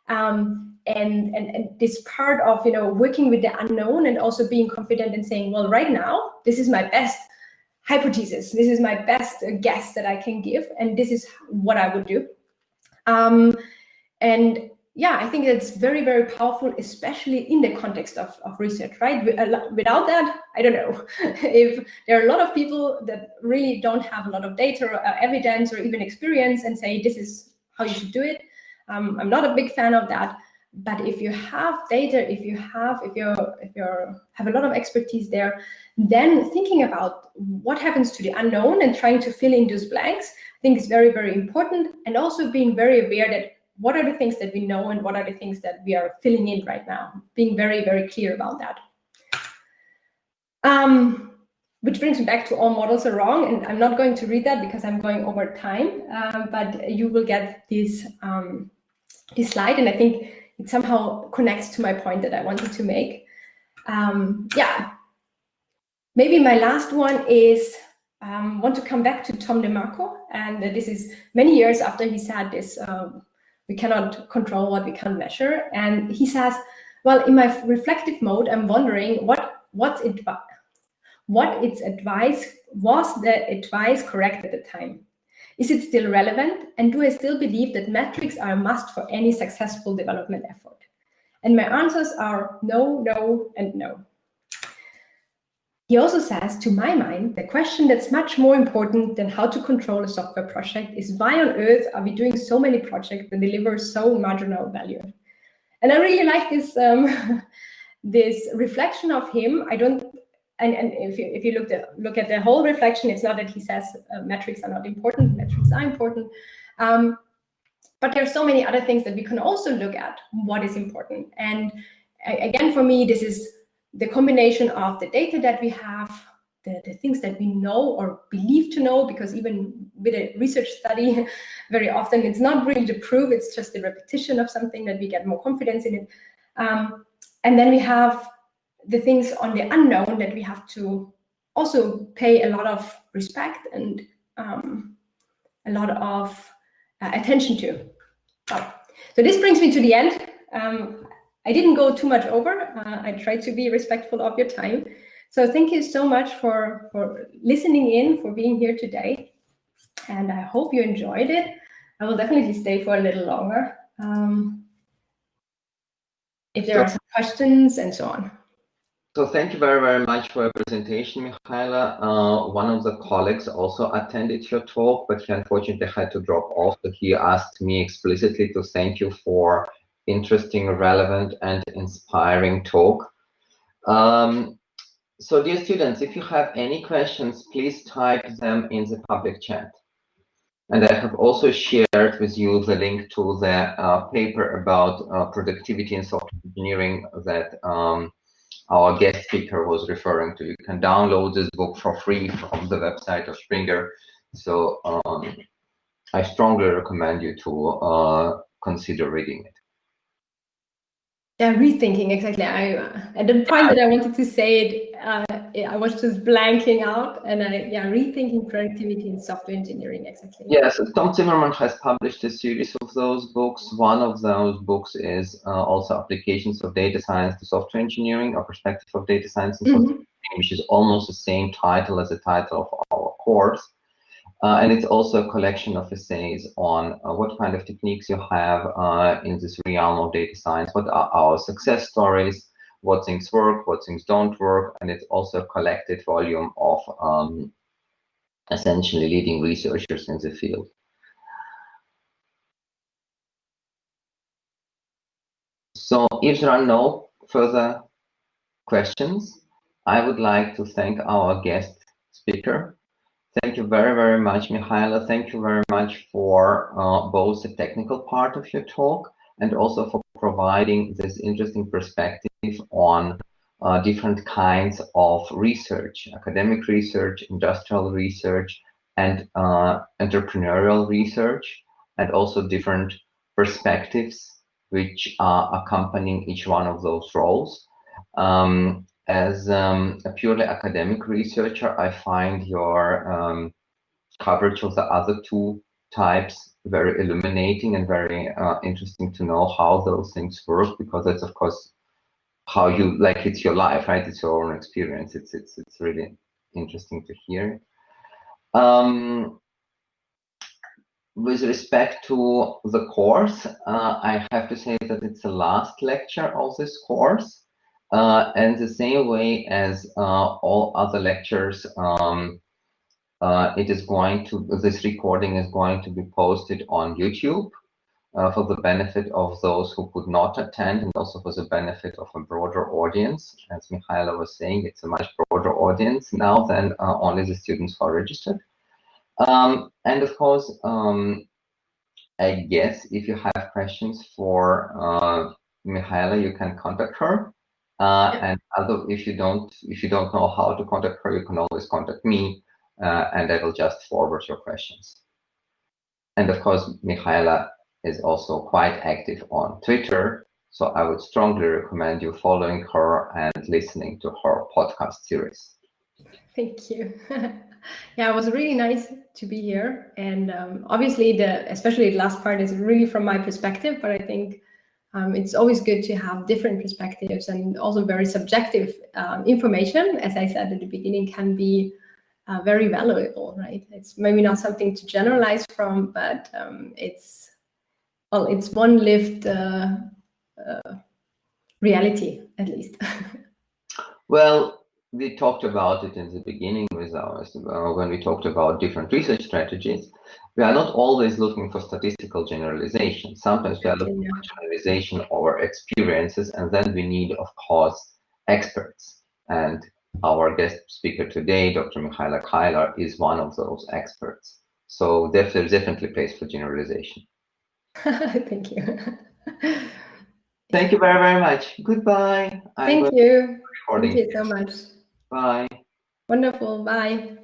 and this part of, working with the unknown, and also being confident and saying, well, right now, this is my best hypothesis, this is my best guess that I can give, and this is what I would do. And yeah, I think it's very, very powerful, especially in the context of research, right? Without that, I don't know. If there are a lot of people that really don't have a lot of data or evidence or even experience and say, this is how you should do it, I'm not a big fan of that. But if you have data, if you have a lot of expertise there, then thinking about what happens to the unknown and trying to fill in those blanks, I think is very, very important. And also being very aware that what are the things that we know and what are the things that we are filling in right now, being very, very clear about that. Which brings me back to all models are wrong, and I'm not going to read that because I'm going over time, but you will get this slide, and I think it somehow connects to my point that I wanted to make. Yeah, maybe my last one is, want to come back to Tom DeMarco, and this is many years after he said this, we cannot control what we can't measure. And he says, well, in my reflective mode, I'm wondering was the advice correct at the time? Is it still relevant? And do I still believe that metrics are a must for any successful development effort? And my answers are no, no, and no. He also says, to my mind, the question that's much more important than how to control a software project is why on earth are we doing so many projects that deliver so marginal value? And I really like this this reflection of him. And if you look at the whole reflection, it's not that he says metrics are not important. Metrics are important. But there are so many other things that we can also look at what is important. And again, for me, this is the combination of the data that we have, the things that we know or believe to know, because even with a research study, very often it's not really the proof, it's just the repetition of something that we get more confidence in it. And then we have the things on the unknown that we have to also pay a lot of respect and a lot of attention to. So this brings me to the end. I didn't go too much over. I tried to be respectful of your time. So thank you so much for listening in, for being here today. And I hope you enjoyed it. I will definitely stay for a little longer. If there are some questions and so on. So thank you very, very much for your presentation, Michaela. One of the colleagues also attended your talk, but he unfortunately had to drop off. So he asked me explicitly to thank you for interesting, relevant, and inspiring talk. So dear students, if you have any questions, please type them in the public chat. And I have also shared with you the link to the paper about productivity in software engineering that our guest speaker was referring to. You can download this book for free from the website of Springer. So I strongly recommend you to consider reading it. Yeah, rethinking, exactly. At the point that I wanted to say it, I was just blanking out, and rethinking productivity in software engineering, exactly. Yes, Tom Zimmerman has published a series of those books. One of those books is also Applications of Data Science to Software Engineering, a Perspective of Data Science and Software Engineering, which is almost the same title as the title of our course. And it's also a collection of essays on what kind of techniques you have in this realm of data science, what are our success stories, what things work, what things don't work, and it's also a collected volume of essentially leading researchers in the field. So if there are no further questions, I would like to thank our guest speaker. Thank you very, very much, Michaela. Thank you very much for both the technical part of your talk and also for providing this interesting perspective on different kinds of research, academic research, industrial research, and entrepreneurial research, and also different perspectives which are accompanying each one of those roles. As a purely academic researcher, I find your coverage of the other two types very illuminating and very interesting to know how those things work, because that's of course how you, like, it's your life, right? It's your own experience. It's really interesting to hear. With respect to the course, I have to say that it's the last lecture of this course. And the same way as all other lectures, this recording is going to be posted on YouTube for the benefit of those who could not attend, and also for the benefit of a broader audience. As Michaela was saying, it's a much broader audience now than only the students who are registered. And of course, I guess if you have questions for Michaela, you can contact her. And if you don't know how to contact her, you can always contact me, and I will just forward your questions. And of course, Michaela is also quite active on Twitter, so I would strongly recommend you following her and listening to her podcast series. Thank you. Yeah, it was really nice to be here, and obviously especially the last part is really from my perspective, but I think it's always good to have different perspectives, and also very subjective information, as I said at the beginning, can be very valuable, right? It's maybe not something to generalize from, but it's one lived reality, at least. Well, we talked about it in the beginning with ours, when we talked about different research strategies. We are not always looking for statistical generalization. Sometimes we are looking for generalization over experiences, and then we need, of course, experts. And our guest speaker today, Dr. Michaela Greiler, is one of those experts. So there's definitely place for generalization. Thank you. Thank you very, very much. Goodbye. Thank you. Thank you so much. Bye. Wonderful. Bye.